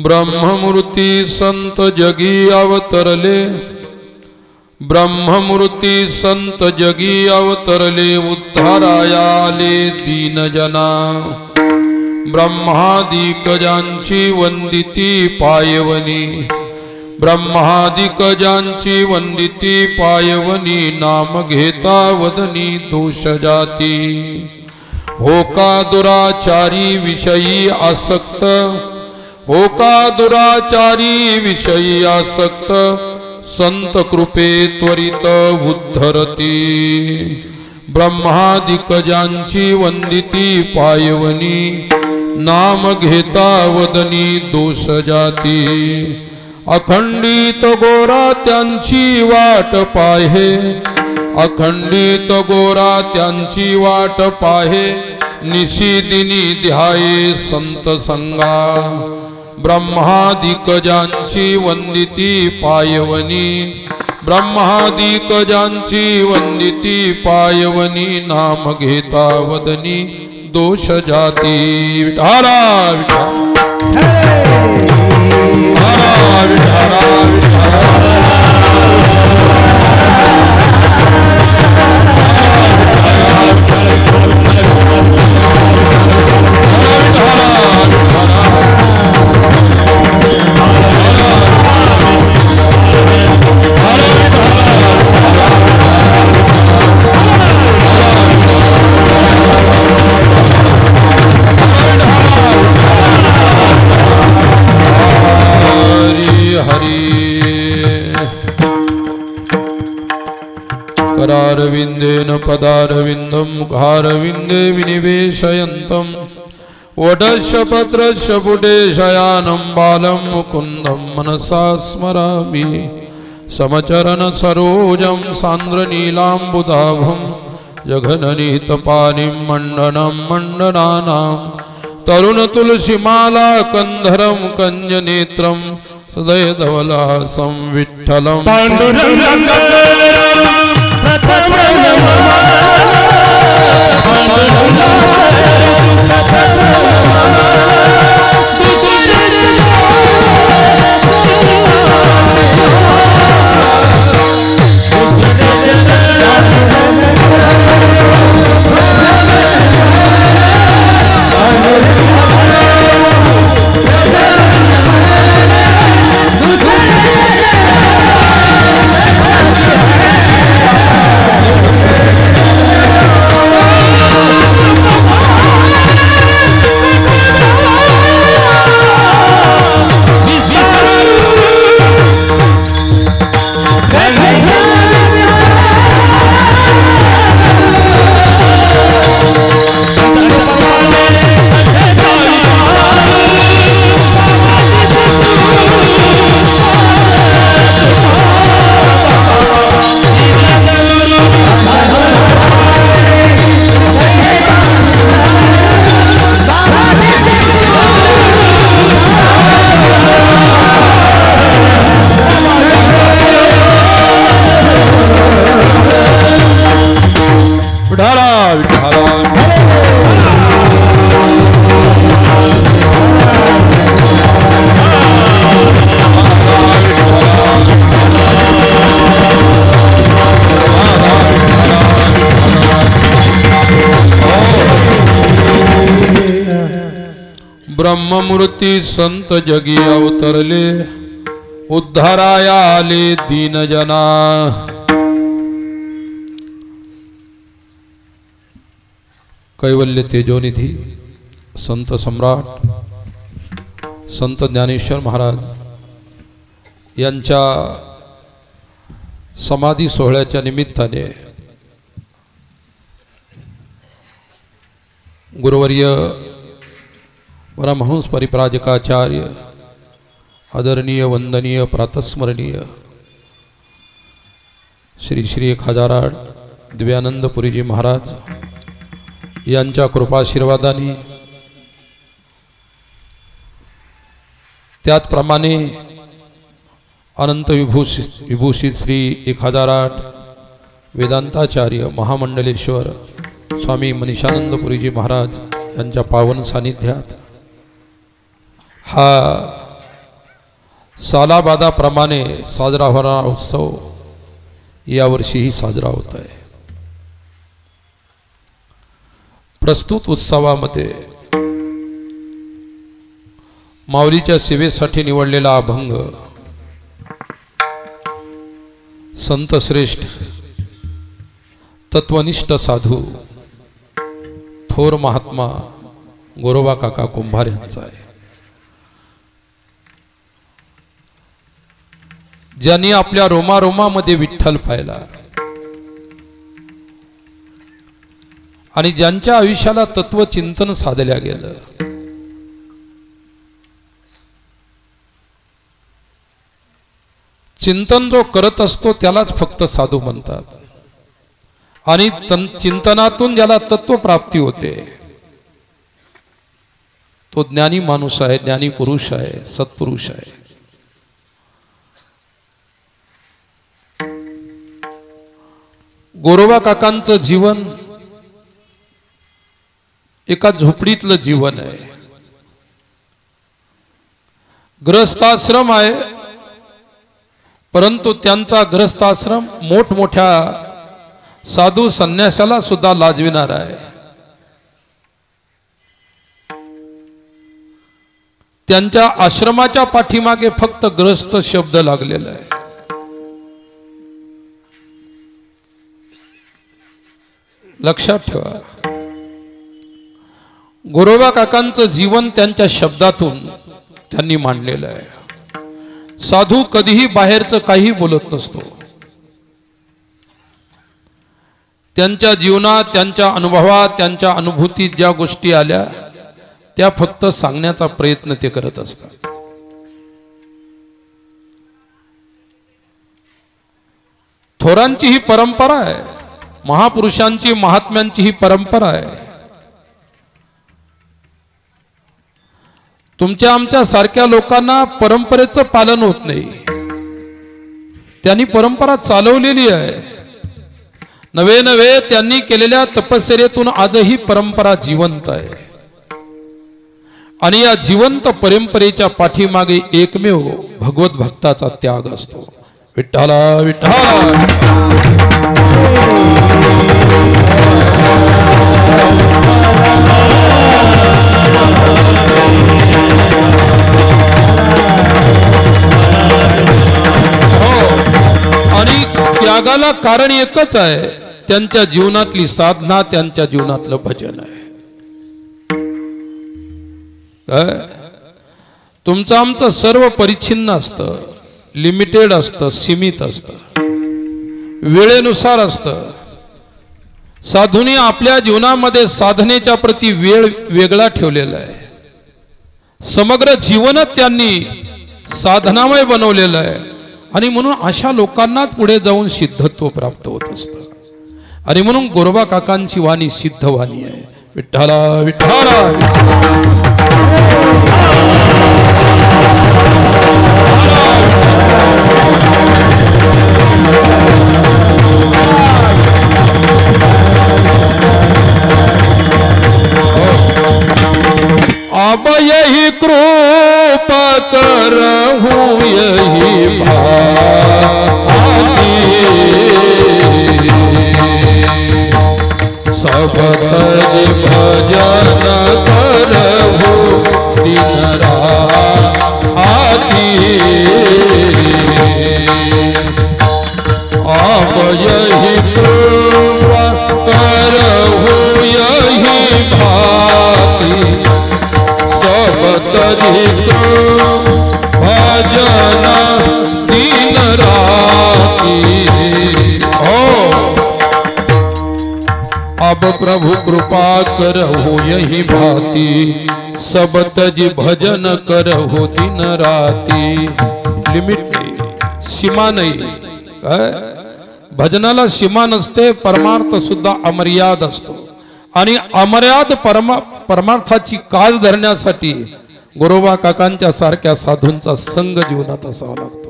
ब्रह्ममूर्ती संत जगी अवतरले, ब्रह्ममूर्ती संत जगी अवतरले, उद्धारायाले दीनजना। ब्रह्मादिक ज्यांची वंदिती पायवनी, ब्रह्मादिक ज्यांची वंदिती पायवनी, नाम घेता वदनी दोष जाती। हो का दुराचारी विषयी आसक्त, हो का दुराचारी विषयी आसक्त, संत कृपे त्वरित उद्धरती। ब्रह्मादिक ज्यांची वंदिती पायवनी, नाम घेता वदनी दोष जाती। अखंडित गोरा त्यांची वाट पाहे, अखंडित गोरा त्यांची वाट पाहे, निशिदिनी ध्याये संत संगा। ब्रह्मादिक ज्यांची वंदिती पायवनी, ब्रह्मादिक ज्यांची वंदिती पायवनी, नाम घेता वदनी दोष जाती। विठाला करारविंदेन पदारविंदं मुखारविंदे विनिवेशयन्तं, वटस्य पत्रस्य पुटे शयानं बालं मुकुन्दं मनसा स्मरामि। समचरण सरोजं सान्द्रनीलाम्बुदाभं, जघननीतपानिं मण्डनं मण्डनानां, तरुणतुलसीमाला कंधरं कञ्जनेत्रं, सदयधवलासं विठ्ठलं ब्रह्ममूर्ती संत जगी अवतरले, उद्धाराया आले दीनजना। कैवल्य तेजोनिधी संत सम्राट संत ज्ञानेश्वर महाराज यांच्या समाधी सोहळ्याच्या निमित्ताने गुरुवर्य परमहंस परिप्राजकाचार्य आदरणीय वंदनीय प्रातस्मरणीय श्री श्री 1008 दिव्यानंद पुरीजी महाराज यांच्या कृपाशीर्वादाने, त्याचप्रमाणे अनंत विभूषित श्री 1008 वेदांताचार्य महामंडलेश्वर स्वामी मनीषानंद पुरीजी महाराज यांच्या पावन सानिध्यात हा सालाबादाप्रमाणे साजरा होणारा उत्सव यावर्षीही साजरा होत आहे। प्रस्तुत उत्सवामध्ये माऊलीच्या सेवेसाठी निवडलेला अभंग संत श्रेष्ठ तत्वनिष्ठ साधू थोर महात्मा गोरोबा काका कुंभार यांचा आहे, ज्यांनी आपल्या रोमारोमामध्ये विठ्ठल पाहिला आणि ज्यांच्या आयुष्याला तत्वचिंतन साधल्या गेलं। चिंतन जो करत असतो त्यालाच फक्त साधू म्हणतात आणि चिंतनातून ज्याला तत्व प्राप्ती होते तो ज्ञानी माणूस आहे, ज्ञानी पुरुष आहे, सत्पुरुष आहे। गोरोबा काकांचं जीवन एका झोपडीतलं जीवन आहे, ग्रहस्थाश्रम आहे, परंतु त्यांचा ग्रहस्थाश्रम मोठमोठ्या साधू संन्यासाला सुद्धा लाजविणार आहे। त्यांच्या आश्रमाच्या पाठीमागे फक्त ग्रस्त शब्द लागलेला आहे। लक्षात ठेवा, गोरोबा काकांचं जीवन त्यांच्या शब्दातून त्यांनी मांडलेलं आहे। साधू कधीही बाहेरचं काही बोलत नसतो, त्यांच्या जीवनात, त्यांच्या अनुभवात, त्यांच्या अनुभूतीत ज्या गोष्टी आल्या त्या फक्त सांगण्याचा प्रयत्न ते करत असतात। थोरांची ही परंपरा आहे, महापुरुषांची महात्म्यांची ही परंपरा आहे। तुमच्या आमच्या सारख्या लोकांना परंपरेचं पालन होत नाही, त्यांनी परंपरा चालवलेली आहे। नवे नवे त्यांनी केलेल्या तपश्चर्येतून आजही परंपरा जिवंत आहे आणि या जिवंत परंपरेच्या पाठीमागे एकमेव भगवत भक्ताचा त्याग असतो। विठ्ठला विठ्ठला आणि त्यागाला कारण एकच आहे, त्यांच्या जीवनातली साधना, त्यांच्या जीवनातलं भजन आहे। तुमचं आमचं सर्व परिच्छिन्न असतं, लिमिटेड असतं, सीमित असतं, वेळेनुसार असतं। साधूंनी आपल्या जीवनामध्ये साधनेच्या प्रती वेळ वेगळा ठेवलेला आहे। समग्र जीवनच त्यांनी साधनामय बनवलेलं आहे आणि म्हणून अशा लोकांनाच पुढे जाऊन सिद्धत्व प्राप्त होत असतं आणि म्हणून गोरोबा काकांची वाणी सिद्ध वाणी आहे। विठ्ठला विठ्ठला अब यही कृपा करहूँ यही भाती, सब तज भजन करहूँ दिन राती। अब यही कृपा करहूँ यही भाती, भजन दिन राती। अब प्रभु कृपा करहु यही भांति, सब तज भजन करहु दिन राती। लिमिट नाही, सीमा नाही। भजनाला सीमा नसते, परमार्थ सुद्धा अमर्याद असतो आणि अमर्याद परमार्थाची कास धरण्यासाठी गोरोबा काकांच्या सारख्या साधूंचा संग जीवनात असावा लागतो।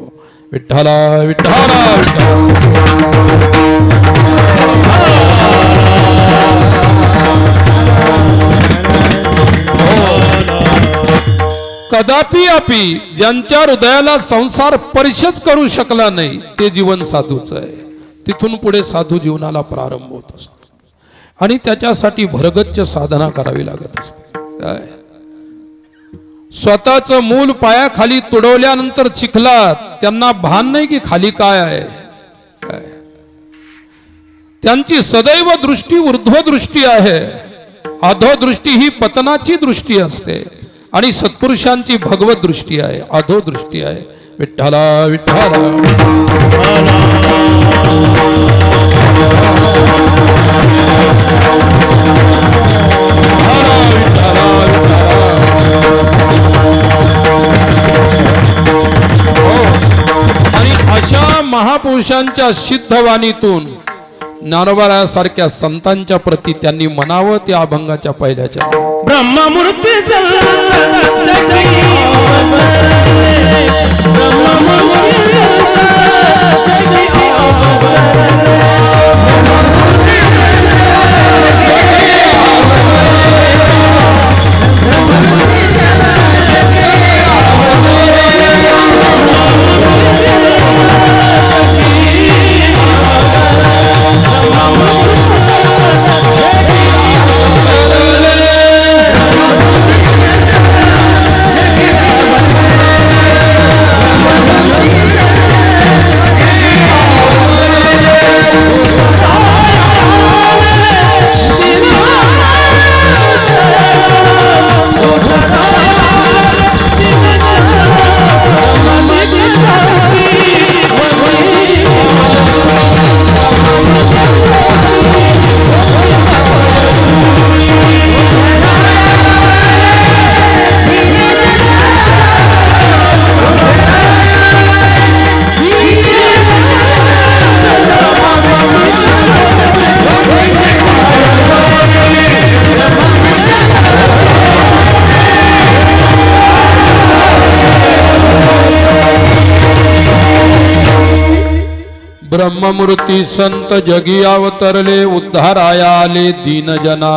विठ्ठला विठ्ठला कदापि सर्वव्यापी ज्यांच्या हृदयाला संसार स्पर्शच करू शकला नाही ते जीवन साधूच आहे. तिथून पुढे साधू जीवनाला प्रारंभ होत असतो आणि त्याच्यासाठी भरगच्च साधना करावी लागत असते. काय स्वतःचं मूल पायाखाली तुडवल्यानंतर चिखलात त्यांना भान नाही की खाली काय आहे. त्यांची सदैव दृष्टी ऊर्ध्वदृष्टी आहे. अधोदृष्टी ही पतनाची दृष्टी असते आणि सत्पुरुषांची भगवत दृष्टी आहे, अधोदृष्टी आहे. विठ्ठला विठ्ठला आणि अशा महापुरुषांच्या सिद्धवाणीतून ज्ञानोबासारख्या संतांच्या प्रती त्यांनी म्हणावं त्या अभंगाच्या पहिल्याच्या ब्रह्ममूर्ती ब्रह्ममूर्ती संत जगी अवतरले उद्धाराया आले दीनजना.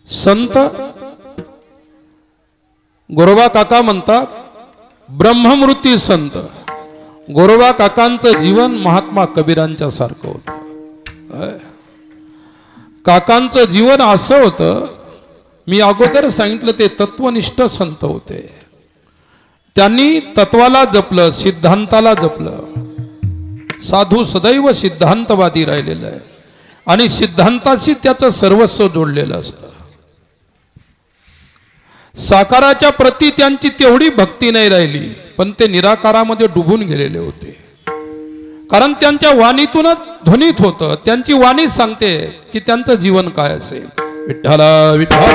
संत गोरोबा काका म्हणतात ब्रह्ममूर्ती संत. गोरोबा काकांचं जीवन महात्मा कबीरांच्या सारखं होतं. काकांचं जीवन असं होतं, मी अगोदर सांगितलं ते तत्वनिष्ठ संत होते. त्यांनी तत्वाला जपलं, सिद्धांताला जपलं. साधू सदैव सिद्धांतवादी राहिलेला आहे आणि सिद्धांताशी त्याचं सर्वस्व जोडलेलं असतं. साकाराच्या प्रती त्यांची तेवढी भक्ती नाही राहिली, पण ते निराकारामध्ये डुबून गेलेले होते. कारण त्यांच्या वाणीतूनच ध्वनित होतं. त्यांची वाणी सांगते की त्यांचं जीवन काय असेल. विठ्ठला विठ्ठला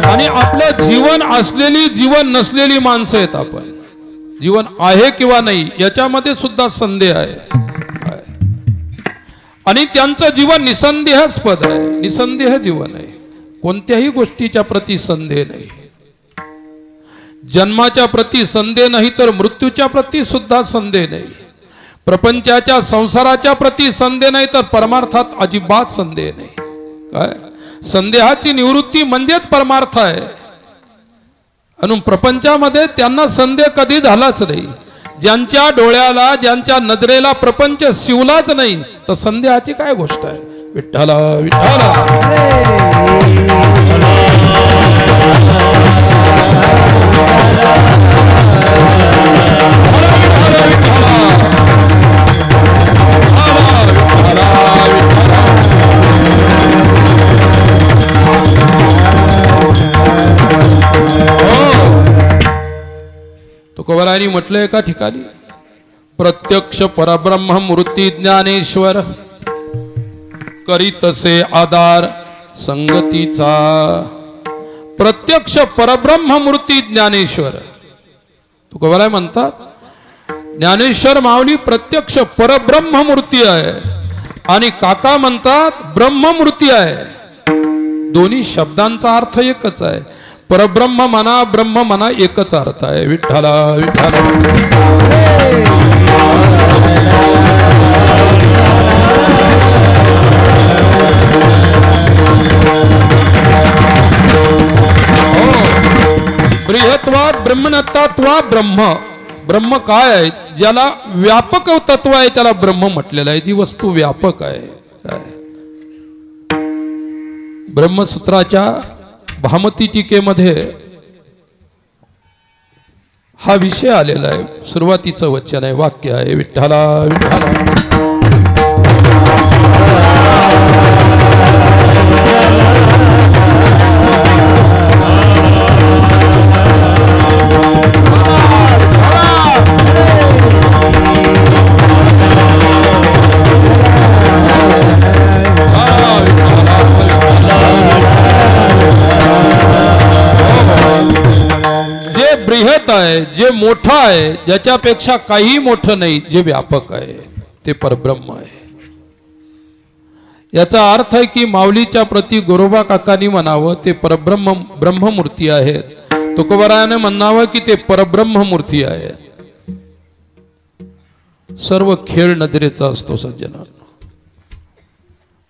आणि आपलं जीवन असलेली जीवन नसलेली माणसं आहेत आपण. जीवन आहे किंवा नाही याच्यामध्ये सुद्धा संदेह आहे. आणि त्यांचं जीवन निसंदेहास्पद आहे, निसंदेह जीवन आहे. कोणत्याही गोष्टीच्या प्रती संदेह नाही. जन्माच्या प्रती संदेह नाही तर मृत्यूच्या प्रती सुद्धा संदेह नाही. प्रपंचाच्या संसाराच्या प्रती संदेह नाही तर परमार्थात अजिबात संदेह नाही. काय संदेहाची निवृत्ती म्हणजेच परमार्थ आहे. आणि प्रपंचामध्ये त्यांना संदेह कधी झालाच नाही. ज्यांच्या डोळ्याला ज्यांच्या नजरेला प्रपंच शिवलाच नाही तर संदेहाची काय गोष्ट आहे. विठ्ठला विठ्ठला तुकोबारायांनी म्हटलं एका ठिकाणी प्रत्यक्ष परब्रह्म मूर्ती ज्ञानेश्वर करीतसे आधार संगतीचा. प्रत्यक्ष परब्रह्म मूर्ती ज्ञानेश्वर. तुकोबाराय म्हणतात ज्ञानेश्वर माऊली प्रत्यक्ष परब्रह्म मूर्ती आहे आणि काका म्हणतात ब्रह्ममूर्ती आहे. दोन्ही शब्दांचा अर्थ एकच आहे, परब्रह्म म्हणा ब्रह्म म्हणा एकच अर्थ आहे. विठ्ठला विठ्ठला. बृहत्वात ब्रह्मणत्वा ब्रह्म. ब्रह्म काय आहे? ज्याला व्यापक तत्व आहे त्याला ब्रह्म म्हटलेलं आहे. जी वस्तू व्यापक आहे. काय ब्रह्मसूत्राच्या भामती टीकेमध्ये हा विषय आलेला आहे. सुरुवातीचं वचन आहे, वाक्य आहे, विठ्ठला विठ्ठला. बृहत आहे, जे मोठं आहे, ज्याच्यापेक्षा काही मोठं नाही, जे व्यापक आहे ते परब्रह्म आहे. याचा अर्थ आहे की माऊलीच्या प्रती गोरोबा काकांनी म्हणावं ते परब्रह्म ब्रह्ममूर्ती आहेत. तुकोबारायाने म्हणावं की ते परब्रह्म मूर्ती आहेत. सर्व खेळ नजरेचा असतो सज्जनांनो.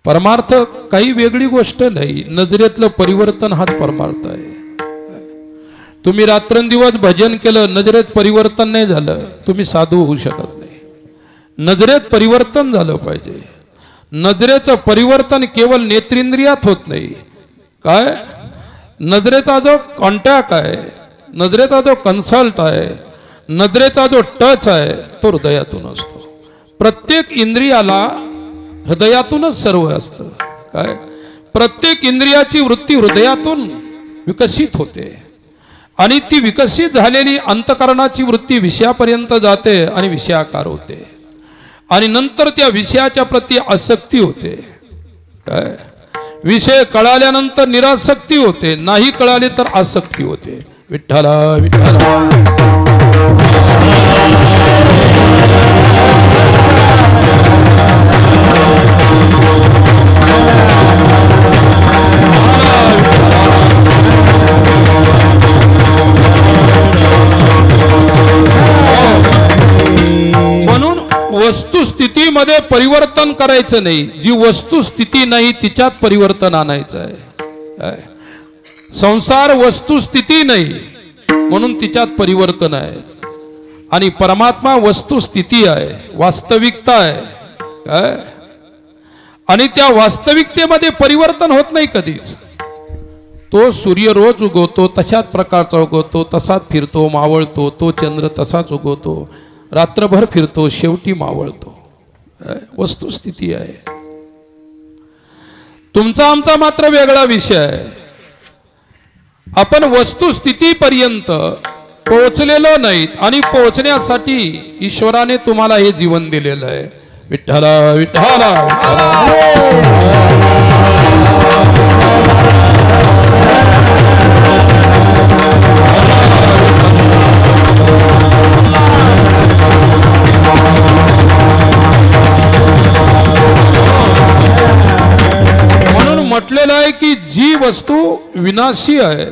परमार्थ काही वेगळी गोष्ट नाही. नजरेतलं परिवर्तन हाच परमार्थ आहे. तुम्ही रात्रंदिवस भजन केलं, नजरेत परिवर्तन नाही झालं, तुम्ही साधू होऊ शकत नाही. नजरेत परिवर्तन झालं पाहिजे. नजरेचं परिवर्तन केवळ नेत्रेंद्रियात होत नाही. काय नजरेचा जो कॉन्टॅक्ट आहे, नजरेचा जो कन्सल्ट आहे, नजरेचा जो टच आहे तो हृदयातून असतो. प्रत्येक इंद्रियाला हृदयातूनच सर्व असतं. काय प्रत्येक इंद्रियाची वृत्ती हृदयातून विकसित होते आणि ती विकसित झालेली अंतकरणाची वृत्ती विषयापर्यंत जाते आणि विषयाकार होते आणि नंतर त्या विषयाच्या प्रती आसक्ती होते. काय विषय कळाल्यानंतर निरासक्ती होते, नाही कळाले तर आसक्ती होते. विठ्ठला विठ्ठला. वस्तुस्थितीमध्ये परिवर्तन करायचं नाही. जी वस्तुस्थिती नाही तिच्यात परिवर्तन आणायचं आहे. संसार वस्तुस्थिती नाही म्हणून तिच्यात परिवर्तन आहे आणि परमात्मा वस्तुस्थिती आहे, वास्तविकता आहे. काय आणि त्या वास्तविकतेमध्ये परिवर्तन होत नाही कधीच. तो सूर्य रोज उगवतो, तशाच प्रकारचा उगवतो, तसाच फिरतो, मावळतो. तो चंद्र तसाच उगवतो, रात्रभर फिरतो, शेवटी मावळतो. वस्तुस्थिती आहे. तुमचा आमचा मात्र वेगळा विषय आहे. आपण वस्तुस्थितीपर्यंत पोहोचलेलो नाहीत आणि पोहोचण्यासाठी ईश्वराने तुम्हाला हे जीवन दिलेलं आहे. विठ्ठला विठ्ठला. म्हटलेलं आहे की जी वस्तू विनाशी आहे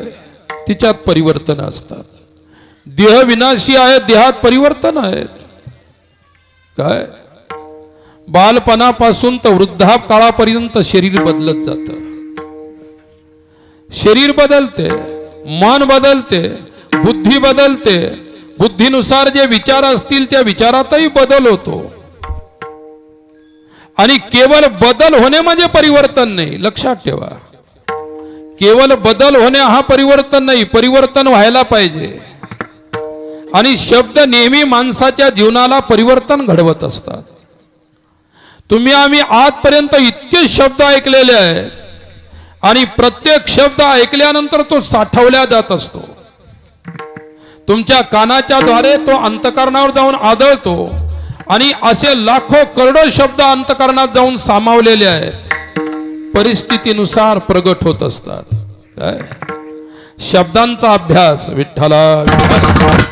तिच्यात परिवर्तन असतात. देह विनाशी आहे, देहात परिवर्तन आहेत. काय बालपणापासून तर वृद्धापकाळापर्यंत शरीर बदलत जात. शरीर बदलते, मन बदलते, बुद्धी बदलते. बुद्धीनुसार जे विचार असतील त्या विचारातही बदल होतो. आणि केवळ बदल होणे म्हणजे परिवर्तन नाही, लक्षात ठेवा. केवळ बदल होणे हा परिवर्तन नाही, परिवर्तन व्हायला पाहिजे. आणि शब्द नेहमी माणसाच्या जीवनाला परिवर्तन घडवत असतात. तुम्ही आम्ही आजपर्यंत इतके शब्द ऐकलेले आहेत आणि प्रत्येक शब्द ऐकल्यानंतर तो साठवला जात असतो. तुमच्या कानाच्या द्वारे तो अंतःकरणावर जाऊन आदळतो आणि असे लाखो करोडो शब्द अंतःकरणात जाऊन सामावलेले आहेत, परिस्थितीनुसार प्रगट होत असतात. काय शब्दांचा अभ्यास. विठ्ठला विठ्ठला.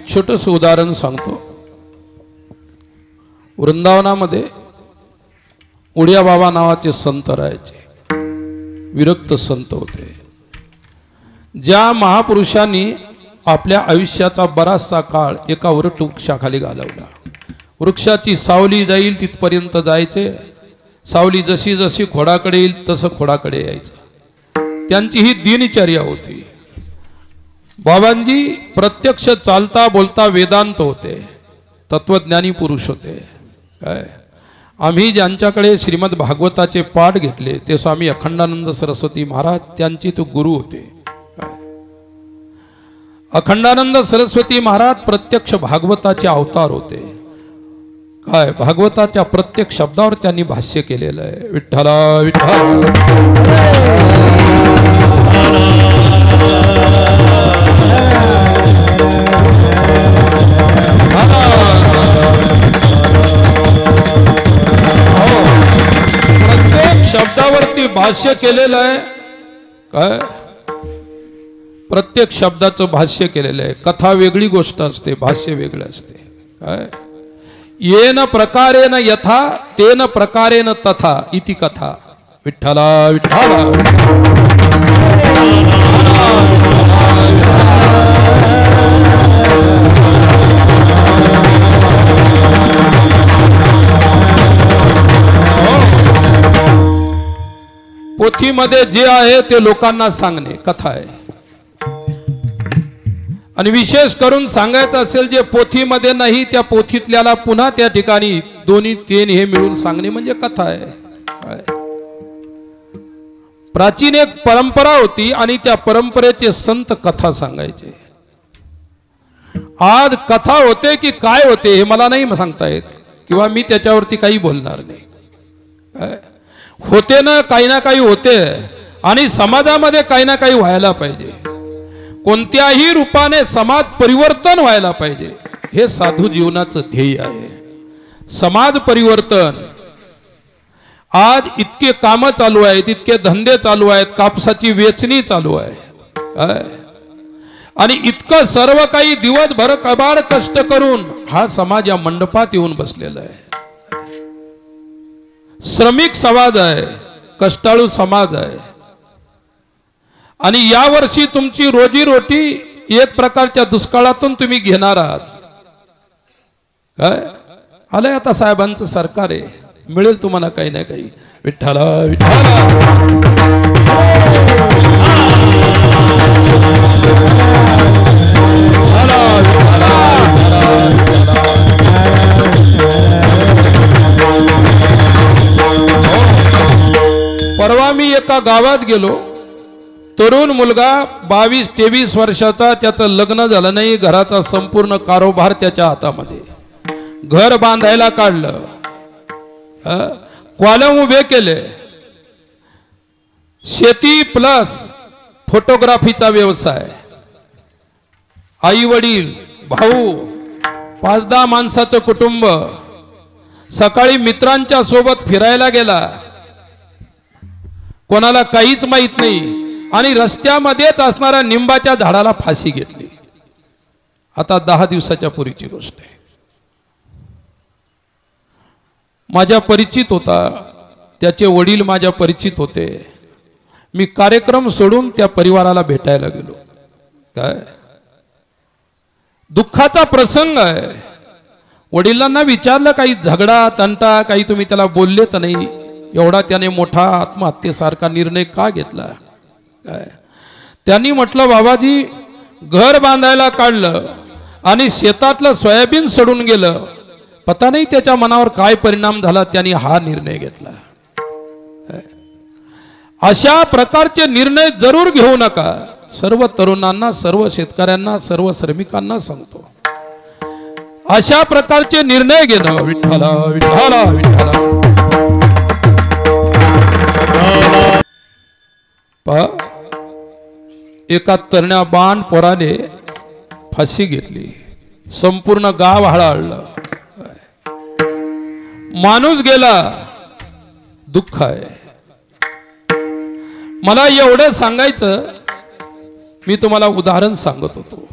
छोटंसं उदाहरण सांगतो. वृंदावनामध्ये उडिया बाबा नावाचे संत राहायचे. विरक्त संत होते. ज्या महापुरुषांनी आपल्या आयुष्याचा बराचसा काळ एका वृक्षाखाली घालवला. वृक्षाची सावली जाईल तिथपर्यंत जायचे. सावली जशी जशी खोडाकडे येईल तसं खोडाकडे यायचं. त्यांची ही दिनचर्या होती. बाबांजी प्रत्यक्ष चालता बोलता वेदांत होते. तत्वज्ञानी पुरुष होते. काय आम्ही ज्यांच्याकडे श्रीमद भागवताचे पाठ घेतले ते स्वामी अखंडानंद सरस्वती महाराज त्यांची तो गुरु होते. अखंडानंद सरस्वती महाराज प्रत्यक्ष भागवताचे अवतार होते. काय भागवताच्या प्रत्येक शब्दावर त्यांनी भाष्य केलेलं आहे. विठ्ठला विठ्ठल प्रत्येक शब्दावरती भाष्य केलेलं आहे. काय प्रत्येक शब्दाचं भाष्य केलेलं आहे. कथा वेगळी गोष्ट असते, भाष्य वेगळं असते. काय येन प्रकारेण यथा तेन प्रकारेण तथा इति कथा. विठ्ठला विठ्ठला पोथीमध्ये जे आहे ते लोकांना सांगणे कथा आहे. आणि विशेष करून सांगायचं असेल जे पोथीमध्ये नाही त्या पोथीतल्याला पुन्हा त्या ठिकाणी दोन्ही तीन हे मिळून सांगणे म्हणजे कथा आहे. प्राचीन एक परंपरा होती आणि त्या परंपरेचे संत कथा सांगायचे. आज कथा होते की काय होते हे मला नाही सांगता येत किंवा मी त्याच्यावरती काही बोलणार नाही. होते ना काही होते आणि समाजामध्ये काही ना काही व्हायला पाहिजे. कोणत्याही रूपाने समाज परिवर्तन व्हायला पाहिजे हे साधू जीवनाचं ध्येय आहे. समाज परिवर्तन. आज इतके कामं चालू आहेत, इतके धंदे चालू आहेत, कापसाची वेचणी चालू आहे आणि इतकं सर्व काही दिवसभर कबाड कष्ट करून हा समाज या मंडपात येऊन बसलेला आहे. श्रमिक समाज आहे, कष्टाळू समाज आहे. आणि या वर्षी तुमची रोजीरोटी एक प्रकारच्या दुष्काळातून तुम्ही घेणार आहात. काय आलंय आता साहेबांचं सरकार आहे, मिळेल तुम्हाला काही ना काही. विठ्ठला विठ्ठला परवा मी एका गावात गेलो. तरुण मुलगा 22-23 वर्षाचा, त्याचं लग्न झालं नाही, घराचा संपूर्ण कारोबार त्याच्या हातामध्ये. घर बांधायला काढलं, कॉलम उभे केले, शेती प्लस फोटोग्राफीचा व्यवसाय, आई वडील भाऊ 5-10 माणसाचं कुटुंब. सकाळी मित्रांच्या सोबत फिरायला गेला, कोणाला काहीच माहित नाही आणि रस्त्यामध्येच असणाऱ्या निंबाच्या झाडाला फाशी घेतली. आता 10 दिवसाच्या पूर्वीची गोष्ट आहे. माझ्या परिचित होता, त्याचे वडील माझ्या परिचित होते. मी कार्यक्रम सोडून त्या परिवाराला भेटायला गेलो. काय दुःखाचा प्रसंग आहे. वडिलांना विचारलं काही झगडा तंटा काही तुम्ही त्याला बोलले तर नाही, एवढा त्याने मोठा आत्महत्येसारखा निर्णय का घेतला. काय त्यांनी म्हटलं बाबाजी घर बांधायला काढलं आणि शेतातलं सोयाबीन सडून गेलं, पता नाही त्याच्या मनावर काय परिणाम झाला, त्यांनी हा निर्णय घेतला. अशा प्रकारचे निर्णय जरूर घेऊ नका. सर्व तरुणांना, सर्व शेतकऱ्यांना, सर्व श्रमिकांना सांगतो, अशा प्रकारचे निर्णय घेणं. विठ्ठला विठ्ठला विठ्ठला. एका तरण्या बाण पोराने फाशी घेतली, संपूर्ण गाव हळहळलं, माणूस गेला. दुःख आहे. मला एवढं सांगायचं, मी तुम्हाला उदाहरण सांगत होतो.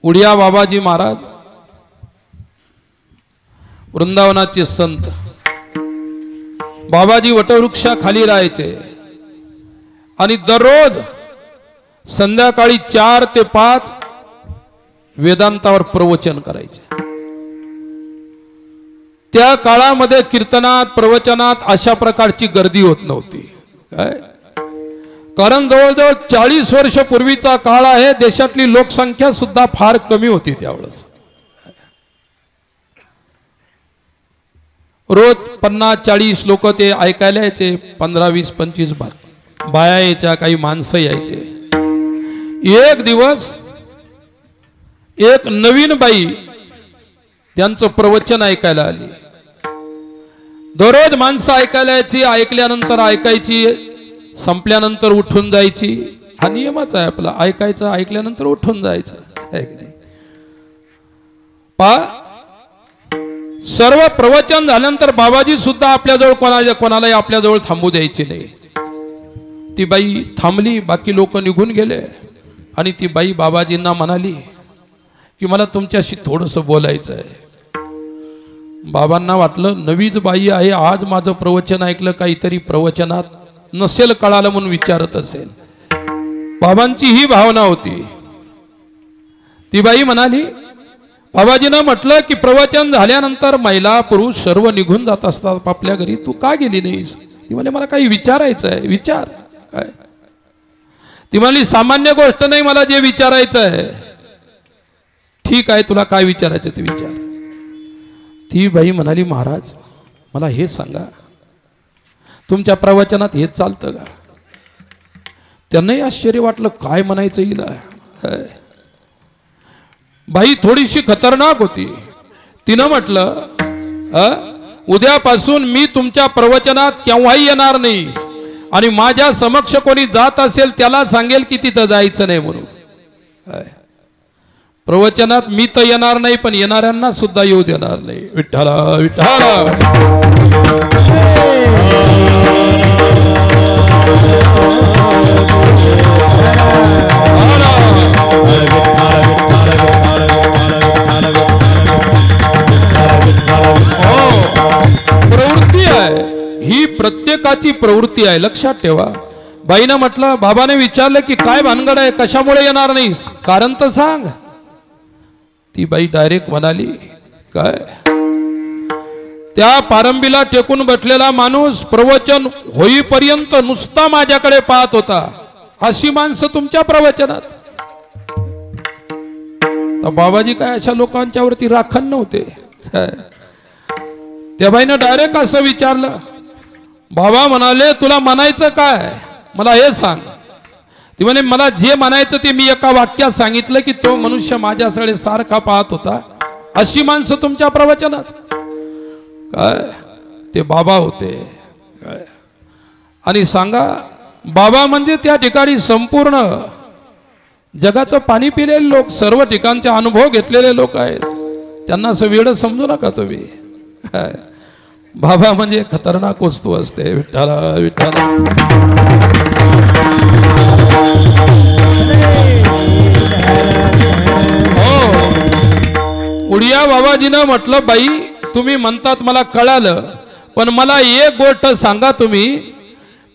उडिया बाबाजी महाराज वृंदावनाचे संत बाबाजी वटवृक्षाखाली राहायचे आणि दररोज संध्याकाळी 4 ते 5 वेदांतावर प्रवचन करायचे। त्या काळामध्ये कीर्तनात प्रवचनात अशा प्रकारची गर्दी होत नव्हती काय, कारण जवळजवळ 40 वर्ष पूर्वीचा काळ आहे। देशातली लोकसंख्या सुद्धा फार कमी होती त्यावेळेस। रोज 50-40 लोक ते ऐकायला यायचे, 15-20-25 बाया यायच्या, काही माणसं यायचे। एक दिवस एक नवीन बाई त्यांचं प्रवचन ऐकायला आली। दररोज माणसं ऐकायला यायची, ऐकल्यानंतर ऐकायची, संपल्यानंतर उठून जायची। हा नियमच आहे आपला, ऐकायचं, ऐकल्यानंतर उठून जायचं। सर्व प्रवचन झाल्यानंतर बाबाजी सुद्धा आपल्याजवळ कोणालाही आपल्याजवळ थांबू द्यायची नाही। ती बाई थांबली, बाकी लोक निघून गेले आणि ती बाई बाबाजींना म्हणाली की मला तुमच्याशी थोडंसं बोलायचं आहे। बाबांना वाटलं नवीच बाई आहे, आज माझं प्रवचन ऐकलं, काहीतरी प्रवचनात नसेल कळालं म्हणून विचारत असेल। बाबांची ही भावना होती। ती बाई म्हणाली, बाबाजीनं म्हटलं की प्रवचन झाल्यानंतर महिला पुरुष सर्व निघून जात असतात आपल्या घरी, तू का गेली नाहीस? ती म्हणे मला काही विचारायचं आहे। विचार काय? ती म्हणाली सामान्य गोष्ट नाही, मला जे विचारायचं आहे। ठीक आहे, तुला काय विचारायचं ते विचार। ती बाई म्हणाली, महाराज मला हे सांगा, तुमच्या प्रवचनात हेच चालतं का? त्यांनाही आश्चर्य वाटलं, काय म्हणायचं हिला। बाई थोडीशी खतरनाक होती। तिनं म्हटलं उद्यापासून मी तुमच्या प्रवचनात केव्हाही येणार नाही आणि माझ्या समक्ष कोणी जात असेल त्याला सांगेल की तिथं जायचं नाही म्हणून। प्रवचनात मी तर येणार नाही, पण येणाऱ्यांना सुद्धा येऊ देणार नाही। विठ्ठला विठ्ठला। प्रवृत्ती आहे ही, प्रत्येकाची प्रवृत्ती आहे, लक्षात ठेवा। बाईनं म्हटलं, बाबाने विचारलं की काय भानगड आहे, कशामुळे येणार नाहीस, कारण तर सांग। ती बाई डायरेक्ट म्हणाली, काय त्या पारंबीला टेकून बसलेला माणूस प्रवचन होईपर्यंत नुसता माझ्याकडे पाहत होता, अशी माणसं तुमच्या प्रवचनात। तर बाबाजी काय अशा लोकांच्या वरती राखण नव्हते। त्या बाईनं डायरेक्ट असं विचारलं। बाबा म्हणाले, तुला म्हणायचं काय, मला हे सांग। ती म्हणे, मला जे म्हणायचं ते मी एका वाक्यात सांगितलं की तो मनुष्य माझ्याकडे सारखा पाहत होता, अशी माणसं तुमच्या प्रवचनात। काय ते बाबा होते काय? आणि सांगा, बाबा म्हणजे त्या ठिकाणी संपूर्ण जगाचं पाणी पिलेले लोक, सर्व ठिकाणचे अनुभव घेतलेले लोक आहेत। त्यांना असं वेळ समजू नका तुम्ही। बाबा म्हणजे खतरनाक वस्तू असते। विठ्ठला विठ्ठला। उडिया बाबाजीनं म्हटलं, बाई तुम्ही म्हणतात मला कळालं, पण मला एक गोष्ट सांगा, तुम्ही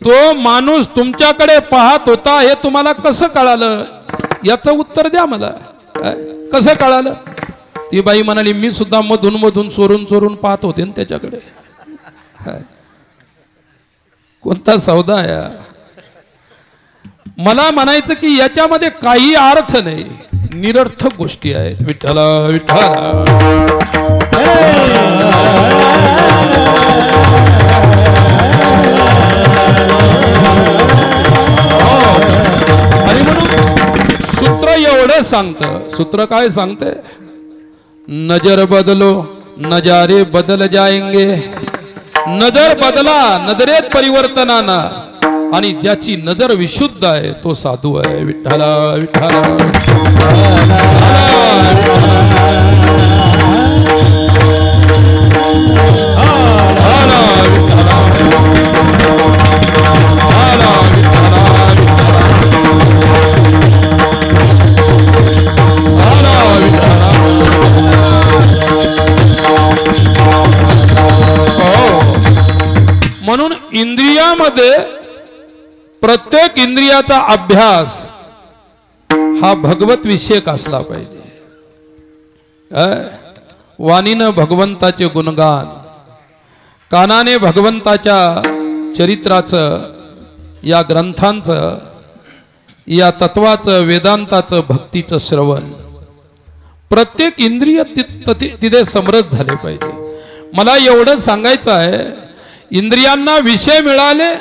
तो माणूस तुमच्याकडे पाहत होता हे तुम्हाला कसं कळालं, याचं उत्तर द्या मला। कसं कळालं? ती बाई म्हणाली, मी सुद्धा मधून मधून चोरून चोरून पाहत होते ना त्याच्याकडे। कोणता सौदा आहे? मला म्हणायचं की याच्यामध्ये काही अर्थ नाही, निरर्थक गोष्टी आहेत। विठ्ठला विठ्ठला। आणि म्हणून सूत्र एवढं सांगतं। सूत्र काय सांगते? नजर बदलो नजारे बदल जाएंगे। नजर बदला, नजरेत परिवर्तन आणा, आणि ज्याची नजर विशुद्ध आहे तो साधू आहे। विठ्ठला विठ्ठला। जीवनामध्ये प्रत्येक इंद्रियाचा अभ्यास हा भगवत विषयक असला पाहिजे. वाणीनं भगवंताचे गुणगान, कानाने भगवंताच्या चरित्राचं, या ग्रंथांचं, या तत्वाचं, वेदांताचं, भक्तीचं श्रवण, प्रत्येक इंद्रिय तिथे समरस झाले पाहिजे. मला एवढं सांगायचं आहे, इंद्रियांना विषय मिळाले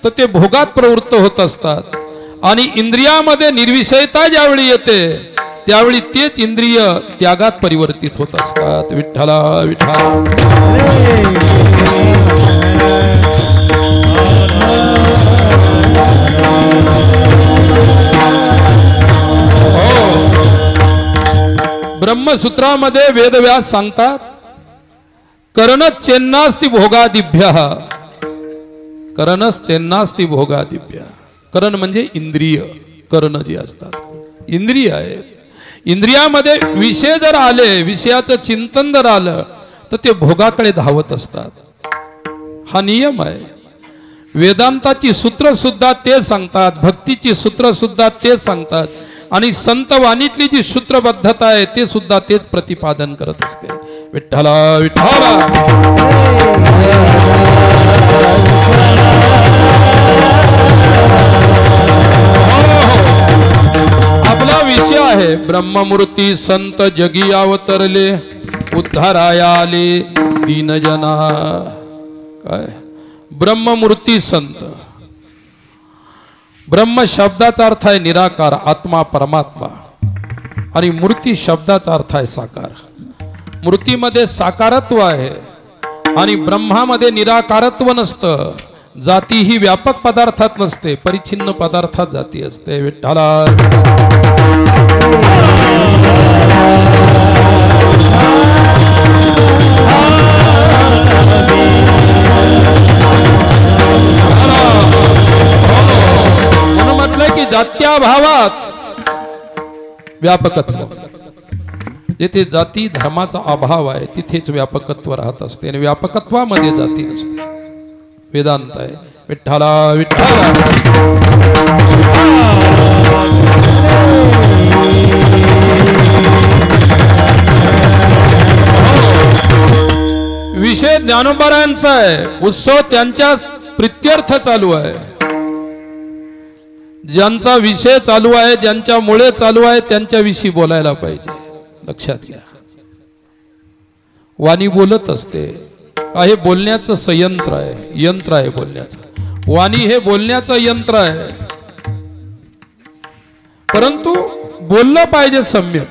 तर ते भोगात प्रवृत्त होत असतात आणि इंद्रियामध्ये निर्विषयता ज्यावेळी येते त्यावेळी तेच इंद्रिय त्यागात परिवर्तित होत असतात. विठ्ठला विठ्ठल. ब्रह्मसूत्रामध्ये वेदव्यास सांगतात, करणश्चेन्नास्ति भोगादिभ्यः. करणश्चेन्नास्ति भोगादिभ्यः. करण म्हणजे इंद्रिय, कर्ण जे असतात इंद्रिय आहेत. इंद्रियामध्ये विषय जर आले, विषयाचं चिंतन जर आलं तर ते भोगाकडे धावत असतात. हा नियम आहे. वेदांताची सूत्र सुद्धा ते सांगतात, भक्तीची सूत्र सुद्धा ते सांगतात आणि संत वाणीतली जी सूत्रबद्धता आहे ते सुद्धा तेच प्रतिपादन करत असते. विठ्ठला विठ्ठला. आपला विषय आहे ब्रह्ममूर्ती संत जगी अवतरले, उद्धाराया आले दीनजना. काय ब्रह्ममूर्ती संत. ब्रह्म शब्दाचा अर्थ आहे निराकार, आत्मा परमात्मा, आणि मूर्ती शब्दाचा अर्थ आहे साकार. मूर्तीमध्ये साकारत्व आहे आणि ब्रह्मामध्ये निराकारत्व नसतं. जाती ही व्यापक पदार्थात नसते, परिच्छिन्न पदार्थात जाती असते. विठ्ठला. म्हणून म्हटलं की जात्या भावात व्यापकत्व. जिथे जाती धर्माचा अभाव आहे तिथेच व्यापकत्व राहत असते आणि व्यापकत्वामध्ये जाती नसते. वेदांत आहे. विठ्ठला विठ्ठला. विषय ज्ञानोबारायांचा आहे. उत्सव त्यांच्या प्रित्यर्थ चालू आहे. ज्यांचा विषय चालू आहे, ज्यांच्यामुळे चालू आहे, त्यांच्याविषयी बोलायला पाहिजे. लक्षात घ्या. वाणी बोलत असते. हे बोलण्याचं संयंत्र आहे, यंत्र आहे बोलण्याचं. वाणी हे बोलण्याचं यंत्र आहे, परंतु बोललं पाहिजे सम्यक,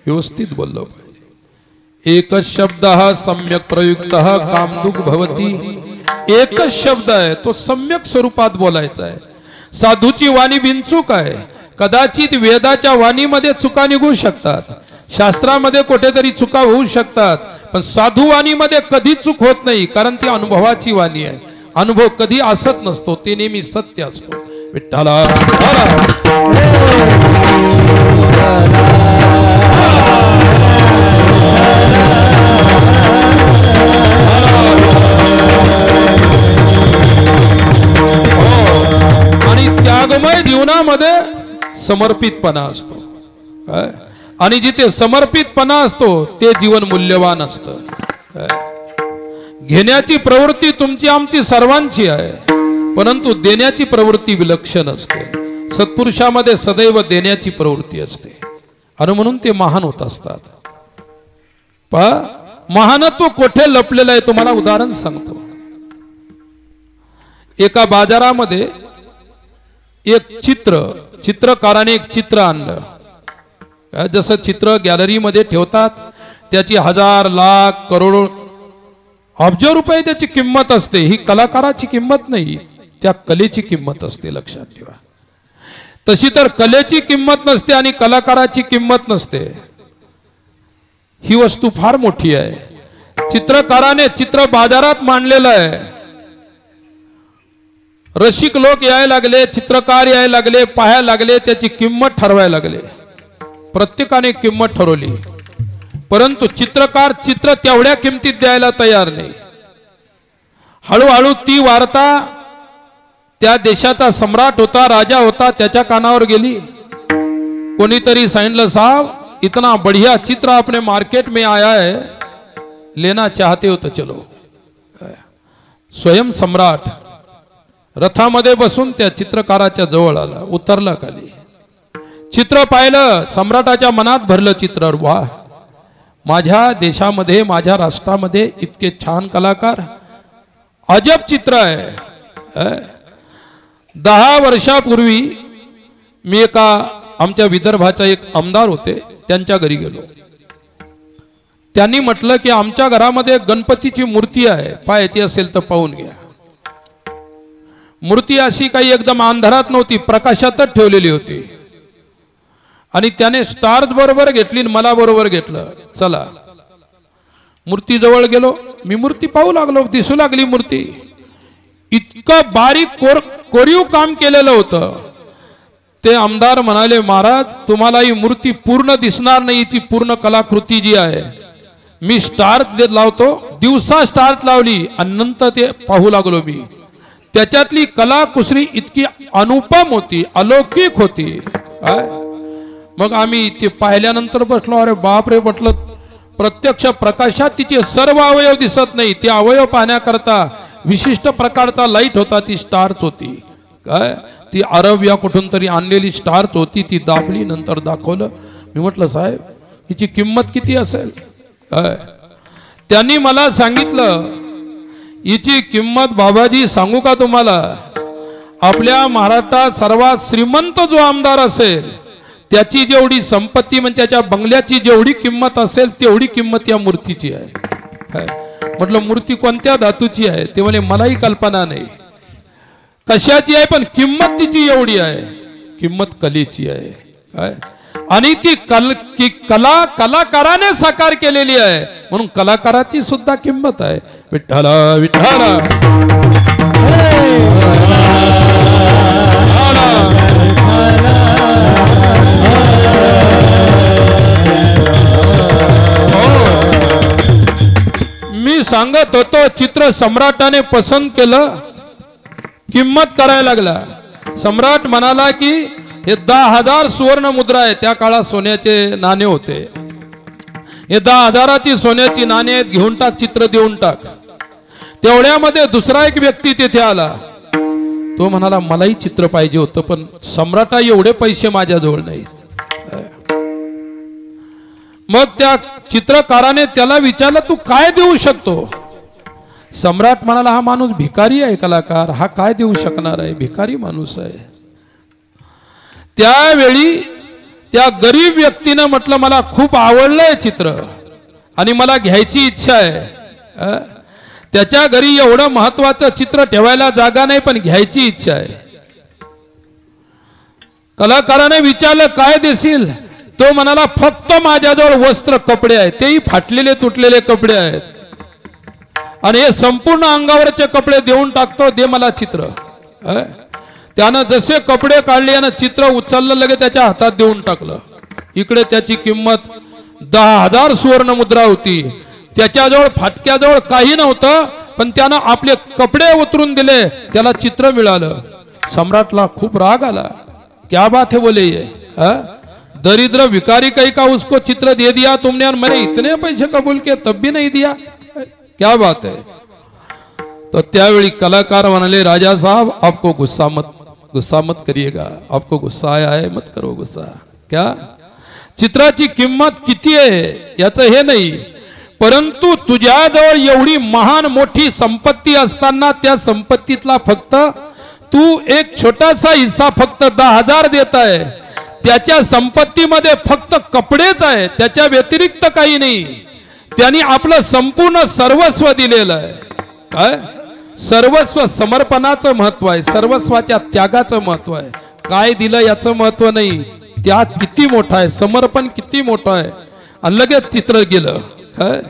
व्यवस्थित बोललं पाहिजे. एकच शब्द हा सम्यक प्रयुक्त कामदुक भवती. एकच शब्द आहे, तो सम्यक स्वरूपात बोलायचा आहे. साधूची वाणी बिनचूक आहे. कदाचित वेदाच्या वाणीमध्ये चुका निघू शकतात, शास्त्रामध्ये कुठेतरी चुका होऊ शकतात, पण साधू वाणीमध्ये कधी चूक होत नाही, कारण ती अनुभवाची वाणी आहे. अनुभव कधी असत नसतो, ते नेहमी सत्य असतो. विठ्ठला. आणि त्यागमय जीवनामध्ये समर्पितपणा असतो. काय? आणि जिथे समर्पितपणा असतो ते जीवन मूल्यवान असतं. घेण्याची प्रवृत्ती तुमची आमची सर्वांची आहे, परंतु देण्याची प्रवृत्ती विलक्षण असते. सत्पुरुषामध्ये सदैव देण्याची प्रवृत्ती असते आणि म्हणून ते महान होत असतात. पहा, महानत्व कोठे लपलेलं आहे तुम्हाला उदाहरण सांगतो. एका बाजारामध्ये एक चित्रकाराने एक चित्र आणलं. जसं चित्र गॅलरीमध्ये ठेवतात, त्याची हजार लाख करोड अब्ज रुपये त्याची किंमत असते. ही कलाकाराची किंमत नाही, त्या कलेची किंमत असते. लक्षात ठेवा. तशी तर कलेची किंमत नसते आणि कलाकाराची किंमत नसते. ही वस्तू फार मोठी आहे. चित्रकाराने चित्र बाजारात मांडलेलं आहे. रसिक लोक यायला लागले, चित्रकार यायला लागले, पाहायला लागले, त्याची किंमत ठरवायला लागले. प्रत्येकाने किंमत ठरवली, परंतु चित्रकार चित्र तेवढ्या किमतीत द्यायला तयार नाही. हळूहळू ती वार्ता त्या देशाचा सम्राट होता, राजा होता, त्याच्या कानावर गेली. कोणीतरी सांगितलं, साहब इतना बढ़िया चित्र अपने मार्केट में आया है, लेना चाहते हो तो चलो. स्वयं सम्राट रथामध्ये बसून त्या चित्रकाराच्या जवळ आला, उतरला खाली. चित्र पाहिलं, सम्राटाच्या मनात भरलं चित्र. वाह, माझ्या देशामध्ये, माझ्या राष्ट्रामध्ये इतके छान कलाकार, अजब चित्र आहे. 10 वर्षापूर्वी मी एका आमच्या विदर्भाचा एक आमदार होते, त्यांच्या घरी गेलो. त्यांनी म्हटलं की आमच्या घरामध्ये गणपतीची मूर्ती आहे, पाहायची असेल तर पाहून घ्या. मूर्ती अशी काही एकदम अंधारात नव्हती, प्रकाशातच ठेवलेली होती. आणि त्याने स्टार्स बरोबर घेतली, मला बरोबर घेतलं. चला मूर्ती जवळ गेलो, मी मूर्ती पाहू लागलो. दिसू लागली मूर्ती, इतकं बारीक कोरीव काम केलेलं होतं. ते आमदार म्हणाले, महाराज तुम्हाला ही मूर्ती पूर्ण दिसणार नाही, ती पूर्ण कलाकृती जी आहे. मी स्टार्स लावतो, दिवसा स्टार्स लावली आणि नंतर ते पाहू लागलो मी. त्याच्यातली कलाकुसरी इतकी अनुपम होती, अलौकिक होती. मग आम्ही ते पाहिल्यानंतर बसलो, अरे बाप रे म्हटलं, प्रत्यक्ष प्रकाशात तिचे सर्व अवयव दिसत नाही. ते अवयव पाहण्याकरता विशिष्ट प्रकारचा लाईट होता, ती स्टार्स होती. काय ती अरब या कुठून तरी आणलेली स्टार्स होती. ती दाबली, नंतर दाखवलं. मी म्हटलं, साहेब हिची किंमत किती असेल? त्यांनी मला सांगितलं, हिची किंमत बाबाजी सांगू का तुम्हाला? आपल्या महाराष्ट्रात सर्वात श्रीमंत जो आमदार असेल त्याची जेवढी संपत्ती, म्हणजे त्याच्या बंगल्याची जेवढी किंमत असेल तेवढी किंमत या मूर्तीची आहे. म्हटलं, मूर्ती कोणत्या धातूची आहे? ते म्हणे, मलाही कल्पना नाही कशाची आहे, पण किंमत तिची एवढी आहे. किंमत कलेची आहे. काय आणि ती कला कलाकाराने साकार केलेली आहे, म्हणून कलाकाराची सुद्धा किंमत आहे. विठ्ठला विठ्ठला मी सांगत होतो, चित्र सम्राटाने पसंत केलं, किंमत करायला लागला. सम्राट म्हणाला की हे 10,000 सुवर्ण मुद्रा आहे. त्या काळात सोन्याचे नाणे होते. हे 10,000ची सोन्याची नाणे आहेत, घेऊन टाक, चित्र देऊन टाक. तेवढ्यामध्ये दुसरा एक व्यक्ती तेथे आला. तो म्हणाला, मलाही चित्र पाहिजे होतं, पण सम्राटा एवढे पैसे माझ्याजवळ नाहीत. मग त्या चित्रकाराने त्याला विचारलं, तू काय देऊ शकतो? सम्राट म्हणाला, हा माणूस भिकारी आहे, कलाकार, हा काय देऊ शकणार आहे, भिकारी माणूस आहे. त्यावेळी त्या गरीब व्यक्तीनं म्हटलं, मला खूप आवडलंय चित्र आणि मला घ्यायची इच्छा आहे. त्याच्या घरी एवढं महत्वाचं चित्र ठेवायला जागा नाही, पण घ्यायची इच्छा आहे. कलाकाराने विचारलं, काय देशील? तो म्हणाला, फक्त माझ्याजवळ वस्त्र, कपडे आहेत, तेही फाटलेले तुटलेले कपडे आहेत, आणि हे संपूर्ण अंगावरचे कपडे देऊन टाकतो, दे मला चित्र. त्यानं जसे कपडे काढले आणि चित्र उचललं, लगे त्याच्या हातात देऊन टाकलं. इकडे त्याची किंमत 10,000 सुवर्ण मुद्रा होती. त्याच्याजवळ फाटक्याजवळ काही नव्हतं, पण त्यानं आपले कपडे उतरून दिले, त्याला चित्र मिळालं. सम्राटला खूप राग आला. क्या बात है बोले, ये दरिद्र भिखारी कहीं का उसको चित्र दे दिया तुमने और मैंने इतने पैसे कबूल किए तब भी नहीं दिया, क्या बात है? तो त्यावेळी कलाकार म्हणाले, राजा साहब आपको गुस्सा मत करिएगा, आपको गुस्सा आया है, मत करो गुस्सा. क्या चित्राची किंमत किती आहे याचं हे नाही, परंतु तुझ्याजवळ एवढी महान मोठी संपत्ती असताना त्या संपत्तीतला फक्त तू एक छोटासा हिस्सा, फक्त 10,000 देत आहे. त्याच्या संपत्तीमध्ये फक्त कपडेच आहे, त्याच्या व्यतिरिक्त काही नाही. त्यांनी आपलं संपूर्ण सर्वस्व दिलेलं आहे. काय सर्वस्व समर्पणाचं महत्व आहे, सर्वस्वाच्या त्यागाचं महत्व आहे. काय दिलं याचं महत्व नाही, त्यात किती मोठा आहे, समर्पण किती मोठं आहे. आणि लगेच चित्र गेलं. काय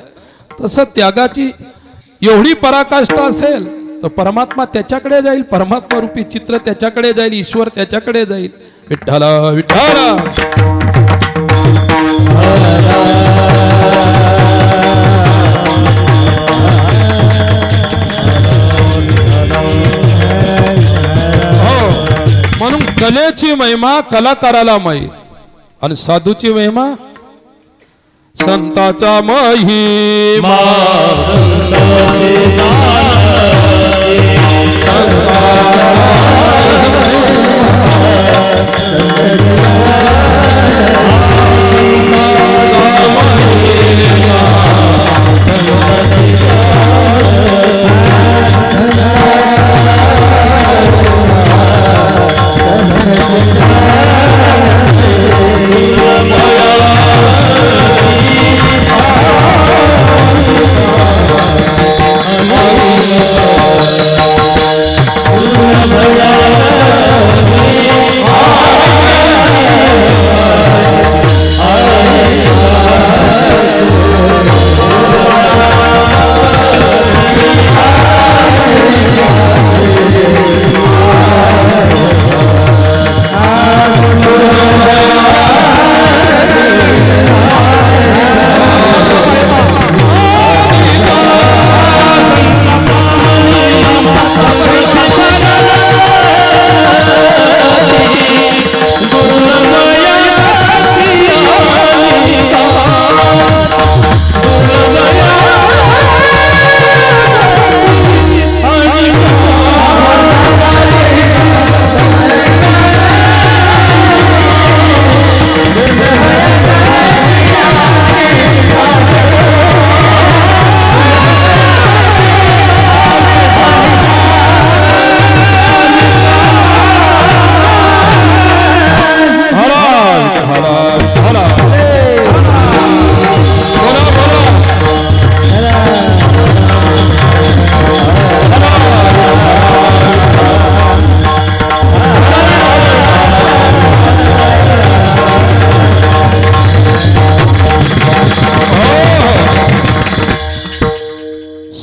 तसं त्यागाची एवढी पराकाष्ठा असेल तर परमात्मा त्याच्याकडे जाईल, परमात्मा रूपी चित्र त्याच्याकडे जाईल, ईश्वर त्याच्याकडे जाईल. विठ्ठला विठ्ठला भजनाची महिमा कलाकाराला माहीत, आणि साधूची महिमा संताचा महिमा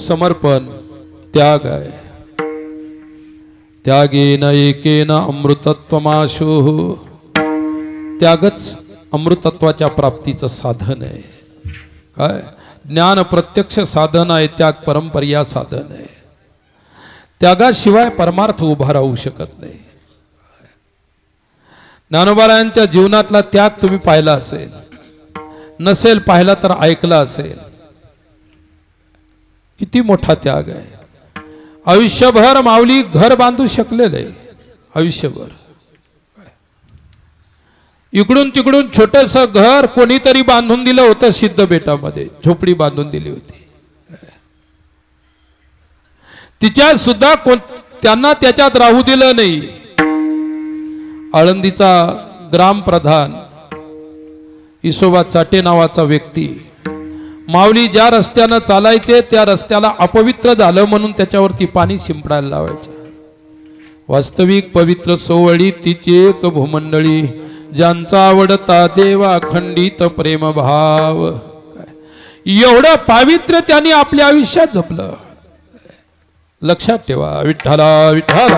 समर्पण त्याग आहे. त्यागेन एकेन अमृतत्वमाशु. त्यागच अमृतत्वाच्या प्राप्तीचं साधन आहे. काय ज्ञान प्रत्यक्ष साधन आहे, त्याग परंपरा साधन आहे. त्यागाशिवाय परमार्थ उभा राहू शकत नाही. ज्ञानोबारायांच्या जीवनातला त्याग तुम्ही पाहिला असेल, नसेल पाहिला तर ऐकला असेल. किती मोठा त्याग आहे. आयुष्यभर माऊली घर बांधू शकलेले आहे. आयुष्यभर इकडून तिकडून छोटस घर कोणीतरी बांधून दिलं होतं. सिद्ध बेटामध्ये झोपडी बांधून दिली होती. तिच्या सुद्धा त्यांना त्याच्यात राहू दिलं नाही. आळंदीचा ग्रामप्रधान इसोबा चाटे नावाचा व्यक्ती, माऊली ज्या रस्त्यानं चालायचे त्या रस्त्याला अपवित्र झालं म्हणून त्याच्यावरती पाणी शिंपडायला लावायचे. वास्तविक पवित्र सोवळी तिची एक भूमंडळी, ज्यांचा आवडता देवा खंडित प्रेम भाव. एवढं पावित्र्य त्यांनी आपल्या आयुष्यात जपलं. लक्षात ठेवा. विठ्ठला विठ्ठला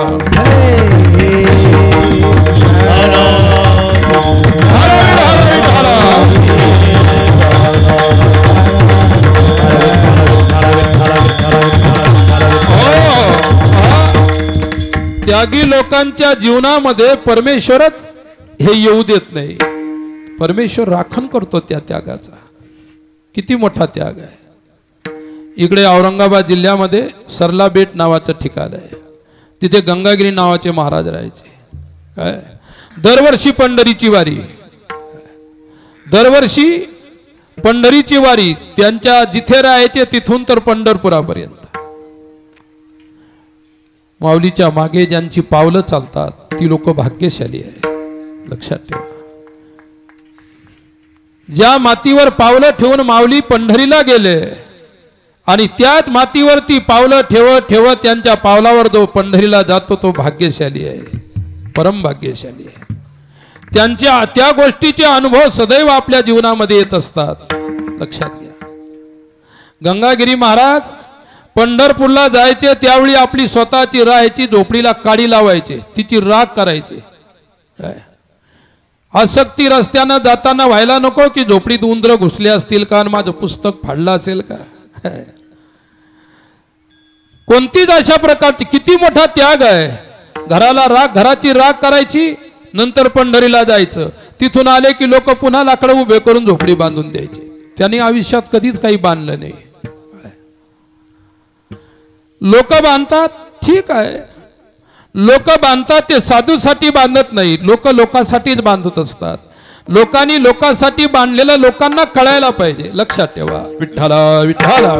त्यागी लोकांच्या जीवनामध्ये परमेश्वरच हे येऊ देत नाही. परमेश्वर राखण करतो त्या त्यागाचा. किती मोठा त्याग आहे. इकडे औरंगाबाद जिल्ह्यामध्ये सरला बेट नावाचं ठिकाण आहे. तिथे गंगागिरी नावाचे महाराज राहायचे. काय दरवर्षी पंढरीची वारी, दरवर्षी पंढरीची वारी. त्यांच्या जिथे राहायचे तिथून तर पंढरपुरापर्यंत. माऊलीच्या मागे ज्यांची पावलं चालतात ती लोक भाग्यशाली आहे. लक्षात ठेवा. ज्या मातीवर पावलं ठेवून माऊली पंढरीला गेले आणि त्याच मातीवरती पावलं ठेवत ठेवत त्यांच्या पावलावर जो पंढरीला जातो तो भाग्यशाली आहे, परम भाग्यशाली आहे. त्यांच्या त्या गोष्टीचे अनुभव सदैव आपल्या जीवनामध्ये येत असतात. लक्षात घ्या. गंगागिरी महाराज पंढरपूरला जायचे त्यावेळी आपली स्वतःची राहायची झोपडीला काडी लावायचे, तिची राख करायचे. आसक्ती रस्त्यानं जाताना व्हायला नको की झोपडीत उंदर घुसले असतील का, माझं पुस्तक फाडलं असेल का. कोणतीच अशा प्रकारची. किती मोठा त्याग आहे. घराला राख, घराची राख करायची, नंतर पंढरीला जायचं, तिथून आले की लोक पुन्हा लाकडं उभे करून झोपडी बांधून द्यायचे. त्यांनी आयुष्यात कधीच काही बांधलं नाही. लोक बांधतात, ठीक आहे, लोक बांधतात ते साधूसाठी बांधत नाही, लोक लोकांसाठीच बांधत असतात. लोकांनी लोकांसाठी बांधलेलं लोकांना कळायला पाहिजे. लक्षात ठेवा. विठ्ठला विठ्ठला.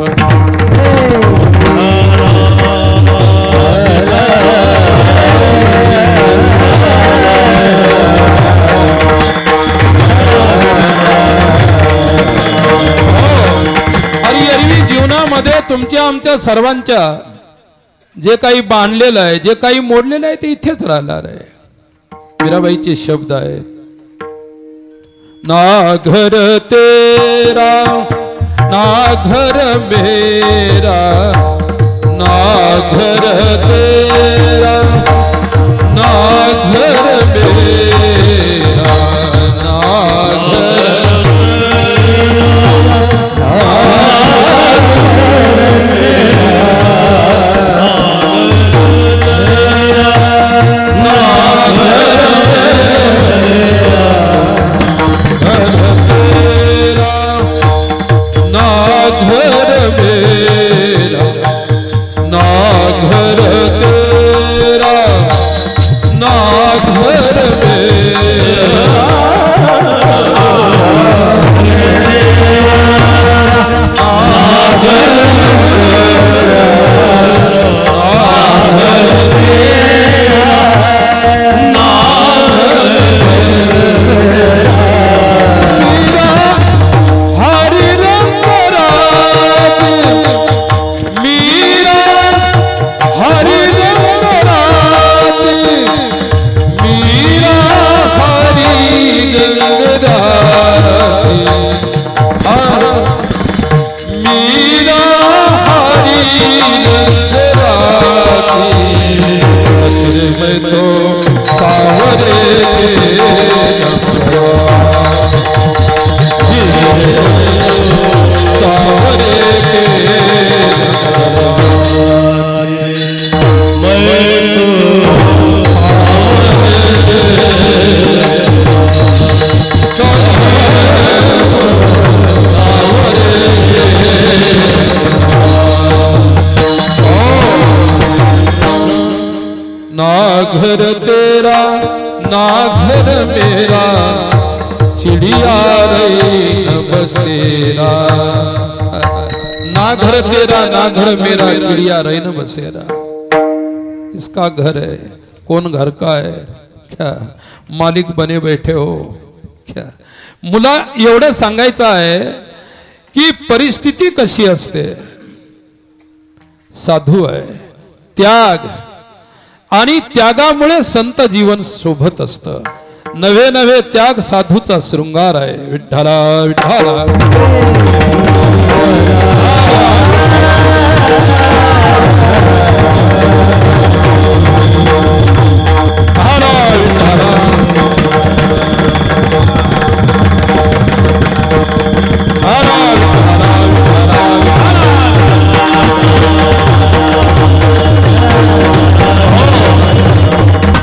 एरवी जीवनामध्ये तुमच्या आमच्या सर्वांच्या जे काही बांधलेलं आहे, जे काही मोडलेलं आहे, ते इथेच राहणार आहे. मीराबाईचे शब्द आहेत, ना घर तेरा ना घर मेरा, ना घर तेरा ना घर मेरा, ना घर घर तेरा ना घर मेरा, चिड़िया रही न बसेरा. ना घर तेरा ना घर मेरा, चिड़िया रही न बसेरा. किसका घर है? कौन घर का है? क्या मालिक बने बैठे हो क्या? मुला एवढं सांगायचं आहे की परिस्थिती कशी असते. साधू आहे, त्याग आणि त्यागामुळे संत जीवन शोभत असतं. नवे नवे त्याग साधूचा शृंगार आहे. विठ्ठला विठ्ठला.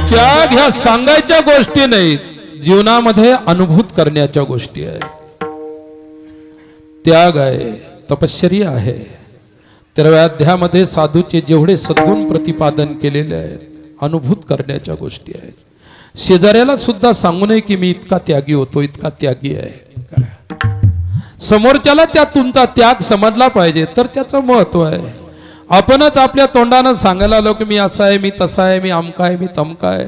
त्याग ह्या सांगायच्या गोष्टी नाहीत, जीवनामध्ये अनुभूत करण्याच्या गोष्टी आहेत. त्याग आहे, तपश्चर्या आहे. 13व्या अध्यायामध्ये साधूचे जेवढे सद्गुण प्रतिपादन केलेले आहेत, अनुभूत करण्याच्या गोष्टी आहेत. शेजाऱ्याला सुद्धा सांगू नये की मी इतका त्यागी होतो, इतका त्यागी आहे. समोरच्याला त्या तुमचा त्याग समजला पाहिजे, तर त्याचं महत्व आहे. आपणच आपल्या तोंडानं सांगायला आलो की मी असा आहे, मी तसा आहे, मी अमका आहे, मी तमका आहे.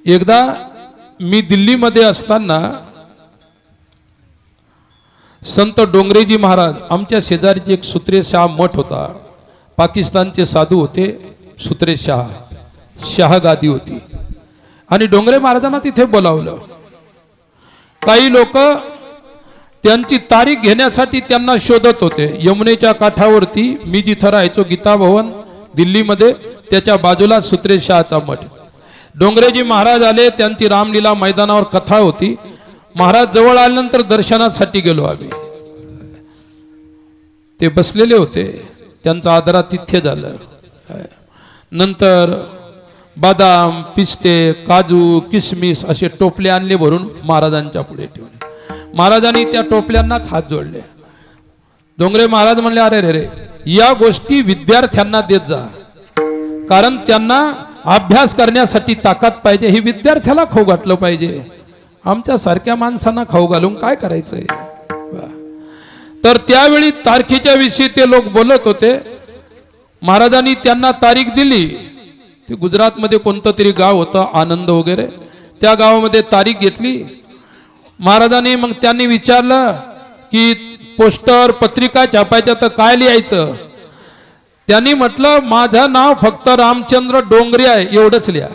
एकदा मी दिल्लीमध्ये असताना संत डोंगरेजी महाराज, आमच्या शेजारीचे एक सुत्रेशाह मठ होता, पाकिस्तानचे साधू होते. सुत्रेशाह शहागादी होती आणि डोंगरे महाराजांना तिथे बोलावलं. काही लोक त्यांची तारीख घेण्यासाठी त्यांना शोधत होते. यमुनेच्या काठावरती मी जिथं राहायचो, गीता भवन दिल्लीमध्ये, त्याच्या बाजूला सुत्रेशाहचा मठ. डोंगरेजी महाराज आले, त्यांची रामलीला मैदानावर कथा होती. महाराज जवळ आल्यानंतर दर्शनासाठी गेलो आम्ही. ते बसलेले होते, त्यांचं आदरातिथ्य झालं. नंतर बदाम, पिस्ते, काजू, किसमिस असे टोपले आणले भरून महाराजांच्या पुढे ठेवले. महाराजांनी त्या टोपल्यांनाच हात जोडले. डोंगरे महाराज म्हणले, अरे रे रे, या गोष्टी विद्यार्थ्यांना देत जा, कारण त्यांना अभ्यास करण्यासाठी ताकद पाहिजे. हे विद्यार्थ्याला खाऊ घातलं पाहिजे. आमच्या सारख्या माणसांना खाऊ घालून काय करायचंय. तर त्यावेळी तारखेच्या विषयी ते लोक बोलत होते. महाराजांनी त्यांना तारीख दिली. ते गुजरातमध्ये कोणतं तरी गाव होतं, आनंद वगैरे, त्या गावामध्ये तारीख घेतली. महाराजांनी मग त्यांनी विचारलं की पोस्टर पत्रिका छापायच्या तर काय लिहायचं. त्यांनी म्हटलं, माझं नाव फक्त रामचंद्र डोंगरे आहे एवढंच लिहा,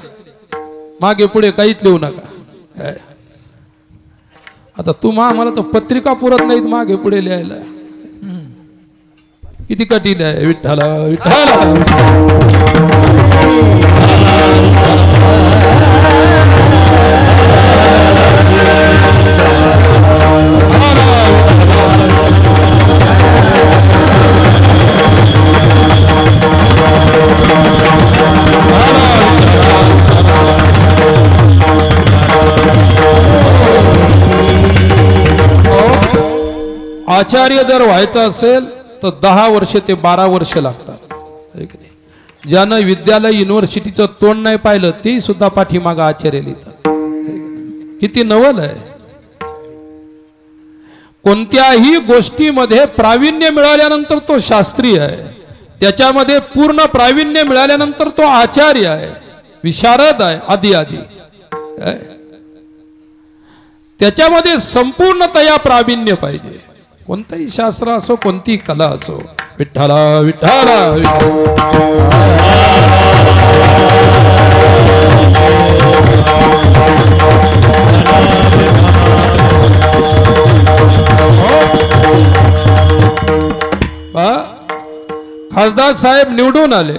मागे पुढे काहीच लिहू नका. आता आम्हाला तर पत्रिका पुरत नाहीत मागे पुढे लिहायला. किती कठीण आहे. विठ्ठला विठ्ठला. आचार्य जर व्हायचं असेल तर 10 वर्ष ते 12 वर्ष लागतात. ज्यानं विद्यालय युनिव्हर्सिटीचं तोंड नाही पाहिलं ते सुद्धा पाठीमागं आचार्य लिहितात. किती नवल आहे. कोणत्याही गोष्टीमध्ये प्रावीण्य मिळाल्यानंतर तो शास्त्री आहे, त्याच्यामध्ये पूर्ण प्रावीण्य मिळाल्यानंतर तो आचार्य आहे, विशारद आहे, आदी आदी. त्याच्यामध्ये संपूर्णतया प्रावीण्य पाहिजे. कोणतंही शास्त्र असो, कोणती कला असो. विठ्ठला विठ्ठला. खासदार साहेब निवडून आले,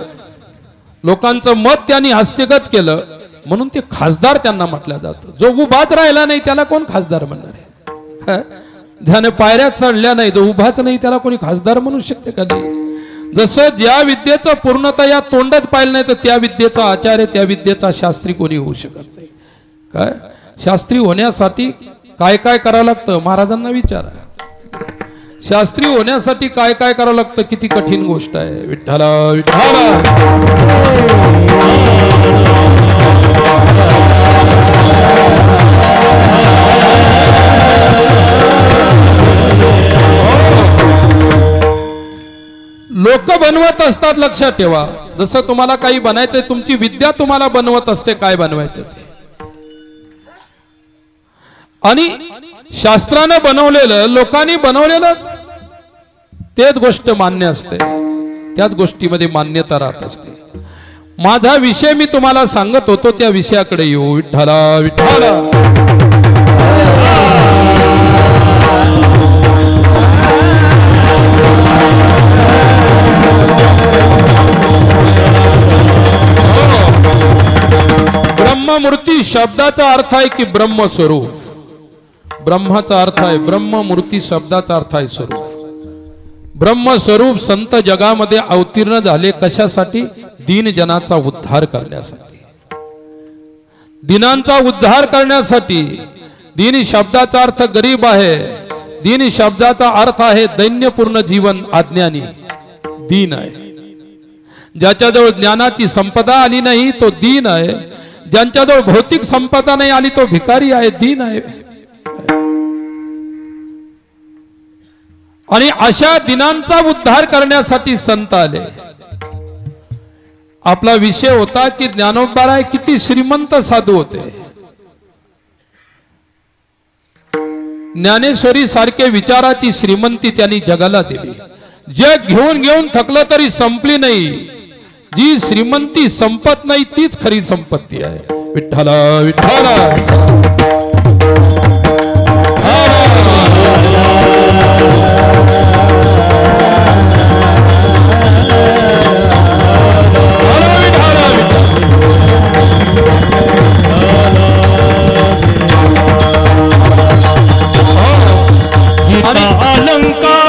लोकांचं मत त्यांनी हस्तगत केलं म्हणून ते खासदार त्यांना म्हटलं जातं. जो उभाच राहिला नाही त्याला कोण खासदार म्हणणार आहे. ज्याने पायऱ्यात चढल्या नाही, जो उभाच नाही त्याला कोणी खासदार म्हणू शकते का नाही. जसं ज्या विद्येचं पूर्णतया तोंडच पाहिलं नाही तर त्या विद्येचा आचार्य, त्या विद्येचा शास्त्री कोणी होऊ शकत नाही. काय शास्त्री होण्यासाठी काय काय करावं लागतं महाराजांना विचारा. शास्त्री होण्यासाठी काय काय करावं लागतं, किती कठीण गोष्ट आहे. विठ्ठला विठ्ठला. लोक बनवत असतात, लक्षात ठेवा. जसं तुम्हाला काही बनायचंय, तुमची विद्या तुम्हाला बनवत असते काय बनवायचं ते. आणि शास्त्रानं बनवलेलं, लोकांनी बनवलेलं तेच गोष्ट मान्य असते, त्याच गोष्टीमध्ये मान्यता राहत असते. माझा विषय मी तुम्हाला सांगत होतो, त्या विषयाकडे येऊ. विठ्ठला विठ्ठला. ब्रह्ममूर्ती शब्दाचा अर्थ आहे की ब्रह्मस्वरूप. ब्रह्माचा अर्थ आहे ब्रह्ममूर्ती, शब्दाचा अर्थ आहे स्वरूप. ब्रह्मस्वरूप संत जगामध्ये अवतीर्ण झाले कशासाठी? दीनजनाचा उद्धार करण्यासाठी, दीनांचा उद्धार करण्यासाठी. दीन शब्दाचा अर्थ गरीब आहे. दीन शब्दाचा अर्थ आहे दैन्यपूर्ण जीवन, अज्ञानी दीन आहे. ज्याच्याजवळ ज्ञानाची संपदा आली नाही तो दीन आहे. ज्यांच्याजवळ भौतिक संपदा नाही आली तो भिकारी आहे, दीन आहे. आणि अशा दिनांचा उद्धार करण्यासाठी संत आले. आपला विषय होता की ज्ञानोबा किती श्रीमंत साधू होते. ज्ञानेश्वरी सारखे विचाराची श्रीमंती त्यांनी जगाला दिली. जग घेऊन घेऊन थकलं तरी संपली नाही. जी श्रीमंती संपत नाही तीच खरी संपत्ती आहे. विठ्ठला विठ्ठला. अलंकार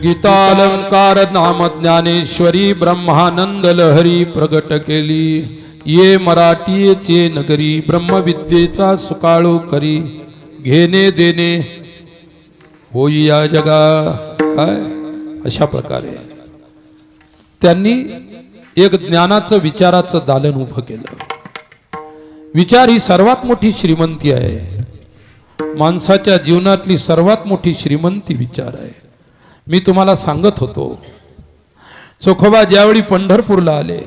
गीतालंकार नाम ज्ञानेश्वरी ब्रह्मानंद लहरी प्रगट केली। ये मराठीचे नगरी ब्रह्मविद्येचा सुकाळू करी। घेणे देणे होई या जगा। काय अशा प्रकारे त्यांनी एक ज्ञानाचं विचाराचं दालन उभं केलं। विचार ही सर्वात मोठी श्रीमंती आहे। माणसाच्या जीवनातली सर्वात मोठी श्रीमंती विचार आहे। मी तुम्हाला सांगत होतो, चोखोबा ज्यावेळी पंढरपूरला आले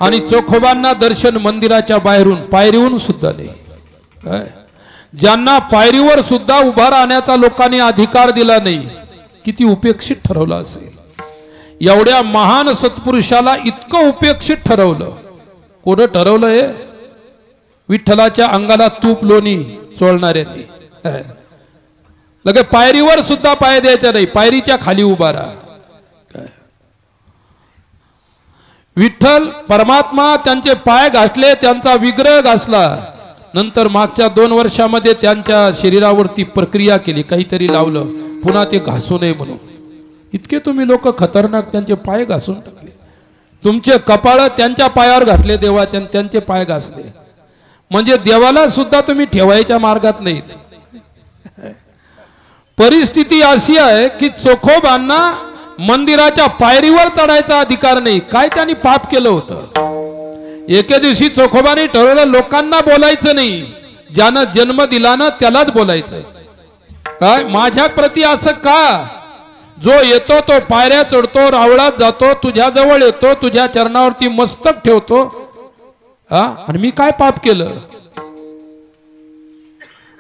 आणि चोखोबांना दर्शन मंदिराच्या बाहेरून पायरीहून सुद्धा नाही, ज्यांना पायरीवर सुद्धा उभा राहण्याचा लोकांनी अधिकार दिला नाही, किती उपेक्षित ठरवलं असेल। एवढ्या महान सत्पुरुषाला इतकं उपेक्षित ठरवलं। कोण ठरवलं हे? विठ्ठलाच्या अंगाला तूप लोणी चोळणाऱ्यांनी। लगे पायरीवर सुद्धा पाय द्यायचा नाही, पायरीच्या खाली उभा राहा। विठ्ठल परमात्मा त्यांचे पाय घासले, त्यांचा विग्रह घासला। नंतर मागच्या 2 वर्षामध्ये त्यांच्या शरीरावरती प्रक्रिया केली, काहीतरी लावलं, पुन्हा ते घासू नये म्हणून। इतके तुम्ही लोक खतरनाक, त्यांचे पाय घासून टाकले। तुमचे कपाळ त्यांच्या पायावर घातले देवाच्या, त्यांचे पाय घासले। म्हणजे देवाला सुद्धा तुम्ही ठेवायच्या मार्गात नाहीत। परिस्थिती अशी आहे की चोखोबांना मंदिराच्या पायरीवर चढायचा अधिकार नाही। काय त्यांनी पाप केलं होतं? एके दिवशी चोखोबाने ठरवलं, लोकांना बोलायचं नाही, ज्यानं जन्म दिला ना त्यालाच बोलायचं। काय माझ्या प्रती असं का? जो येतो तो पायऱ्या चढतो, रावळात जातो, तुझ्या जवळ येतो, तुझ्या चरणावरती मस्तक ठेवतो, आणि मी काय पाप केलं?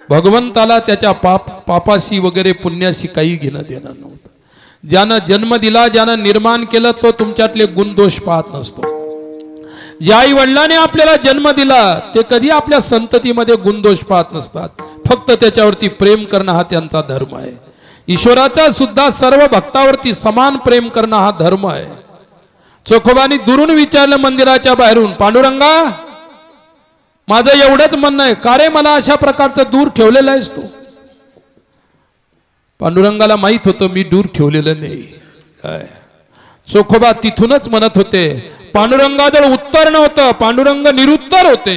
भगवंताला त्याच्या पापाशी वगैरे पुण्याशी काही घेणं देणं नव्हतं। ज्यानं जन्म दिला, ज्यानं निर्माण केलं, तो तुमच्यातले गुण दोष पाहत नसतो। ज्या आई वडिलांनी आपल्याला जन्म दिला ते कधी आपल्या संततीमध्ये गुण दोष पाहत नसतात, फक्त त्याच्यावरती प्रेम करणं हा त्यांचा धर्म आहे। ईश्वराचा सुद्धा सर्व भक्तावरती समान प्रेम करणं हा धर्म आहे। चोखोबांनी दुरून विचारलं मंदिराच्या बाहेरून, पांडुरंगा माझं एवढंच म्हणणं आहे, का रे मला अशा प्रकारचं दूर ठेवलेलं आहेस तू? पांडुरंगाला माहित होतं मी दूर ठेवलेलं नाही। चोखोबा तिथूनच म्हणत होते, पांडुरंगाजवळ उत्तर नव्हतं, पांडुरंग निरुत्तर होते।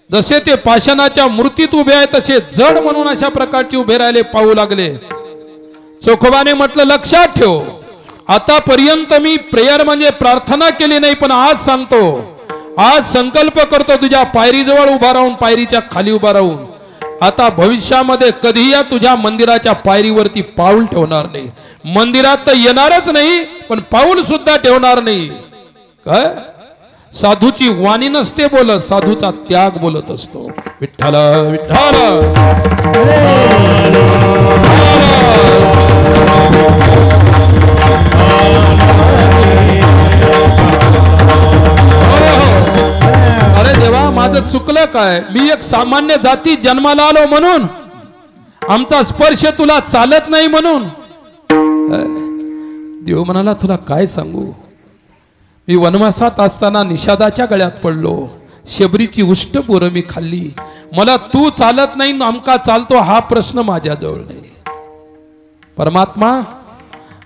जसे ते पाषाणाच्या मूर्तीत उभे आहेत तसे जड म्हणून अशा प्रकारचे उभे राहिले, पाहू लागले। चोखोबाने म्हटलं, लक्षात ठेव, आतापर्यंत मी प्रेयर म्हणजे प्रार्थना केली नाही, पण आज सांगतो, आज संकल्प करतो तुझ्या पायरीजवळ उभा राहून, पायरीच्या खाली उभा राहून, आता भविष्यामध्ये कधीही तुझ्या मंदिराच्या पायरीवरती पाऊल ठेवणार नाही। मंदिरात तर येणारच नाही, पण पाऊल सुद्धा ठेवणार नाही। काय साधूची वाणी नसते बोलत, साधूचा त्याग बोलत असतो। विठ्ठल विठ्ठल अरे देवा, माझं चुकलं काय? मी एक सामान्य जाती जन्माला आलो म्हणून, आमचा स्पर्श तुला चालत नाही म्हणून? देव म्हणाला, तुला काय सांगू, मी वनवासात असताना निषादाच्या गळ्यात पडलो, शबरीची उष्ट बोरं मी खाल्ली, मला तू चालत नाही, आमका चालतो हा प्रश्न माझ्याजवळ नाही। परमात्मा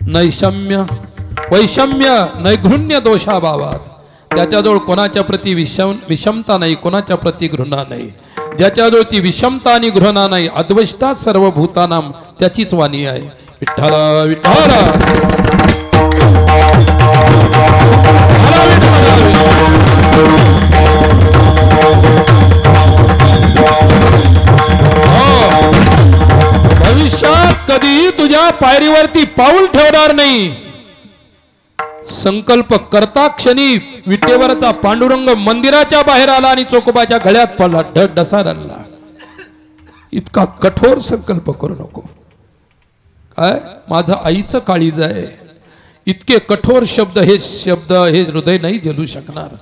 नैषम्य वैषम्य नैघृण्य दोषाभावात, त्याच्याजवळ कोणाच्या प्रती विषमता नाही, कोणाच्या प्रती घृणा नाही। ज्याच्याजवळ ती विषमता आणि घृणा नाही, अद्वैष्टा सर्व भूतानाम, त्याचीच वाणी आहे। विठ्ठल विठ्ठल भविष्यात कधीही तुझ्या पायरीवरती पाऊल ठेवणार नाही। संकल्प करता क्षणी विटेवरचा पांडुरंग मंदिराच्या बाहेर आला आणि चोखोबाच्या गळ्यात पडला, ढसारला। इतका कठोर संकल्प करू नको। काय माझं आईचं काळीज आहे, इतके कठोर शब्द हे हृदय नाही झेलू शकणार।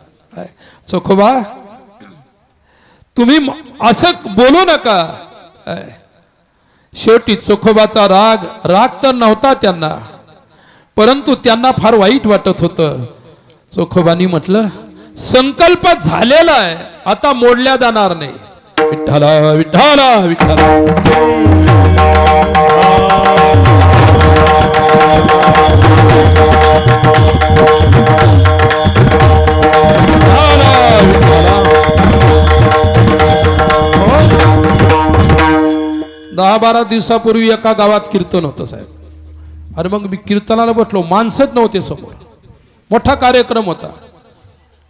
चोखोबा तुम्ही असं बोलू नका। शेवटी चोखोबाचा राग तर नव्हता त्यांना, परंतु त्यांना फार वाईट वाटत होतं। चोखोबांनी म्हटलं, संकल्प झालेला आहे, आता मोडल्या जाणार नाही। विठ्ठला विठ्ठला विठ्ठला 10-12 दिवसापूर्वी एका गावात कीर्तन होतं साहेब. आणि मग मी कीर्तनाला बसलो, माणसंच नव्हते समोर, मोठा कार्यक्रम होता.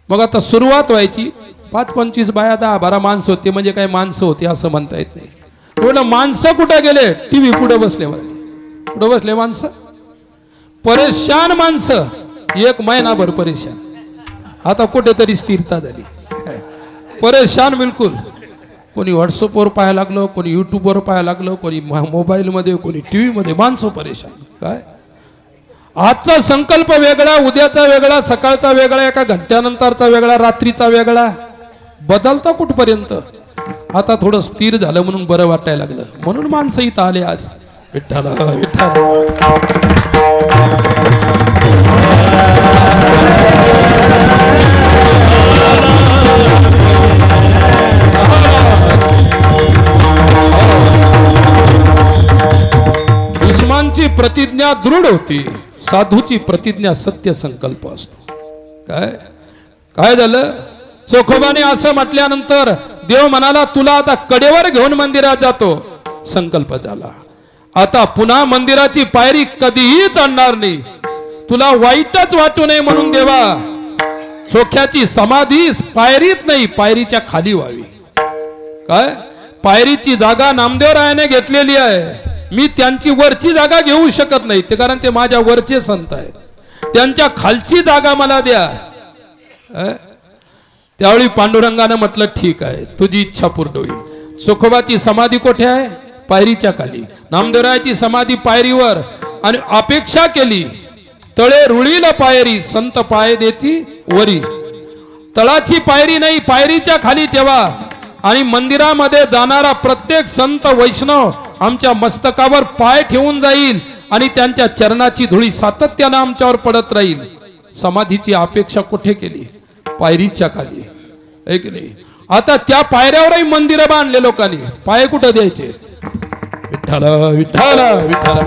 मग आता सुरुवात व्हायची, 5-25 बाया 10-12 माणसं होते, म्हणजे काय माणसं होते असं म्हणता येत नाही. म्हणलं माणसं कुठे गेले? टीव्ही पुढे बसले. कुठे बसले माणसं? परेशान माणसं, 1 महिनाभर परेशान. आता कुठेतरी स्थिरता झाली. परेशान बिलकुल. कोणी व्हॉट्सअपवर पाहायला लागलं, कोणी यूट्यूबवर पाहायला लागलं, कोणी मोबाईलमध्ये, कोणी टीव्ही मध्ये. माणसं परेशान. काय आजचा संकल्प वेगळा, उद्याचा वेगळा, सकाळचा वेगळा, एका घंट्यानंतरचा वेगळा, रात्रीचा वेगळा. बदलता कुठपर्यंत? आता थोडं स्थिर झालं म्हणून बरं वाटायला लागलं, म्हणून माणसं इथं आले आज. विठ्ठल विठ्ठल. भीष्मांची प्रतिज्ञा दृढ होती, साधूची प्रतिज्ञा सत्य संकल्प असतो. काय काय झालं? चोखोबाने असं म्हटल्यानंतर देव म्हणाला, तुला आता कडेवर घेऊन मंदिरात जातो. संकल्प झाला. आता पुन्हा मंदिराची पायरी कधीही चढणार नाही. तुला वाईटच वाटू नये म्हणून देवा चोख्याची समाधी पायरीत नाही, पायरीच्या खाली व्हावी. काय पायरीची जागा नामदेवरायाने घेतलेली आहे. मी त्यांची वरची जागा घेऊ शकत नाही, ते कारण ते माझ्या वरचे संत आहेत. त्यांच्या खालची जागा मला द्या. त्यावेळी पांडुरंगाने म्हटलं, ठीक आहे, तुझी इच्छा पूर्ण होईल. चोखोबाची समाधी कोठे आहे? पायरीच्या खाली. नामदेवरायाची समाधी पायरीवर. आणि अपेक्षा केली, तळे रुळील पायरी, संत पाय देची वरी. तळाची पायरी नाही, पायरीच्या खाली ठेवा. आणि मंदिरामध्ये जाणारा प्रत्येक संत वैष्णव आमच्या मस्तकावर पाय ठेवून जाईल आणि त्यांच्या चरणाची धुळी सातत्याने आमच्यावर पडत राहील. समाधीची अपेक्षा कुठे केली? पायरीच्या खाली. एक नाही. आता त्या पायऱ्यावरही मंदिरं बांधले लोकांनी. पाय कुठं द्यायचे? विठ्ठल विठ्ठल विठ्ठल.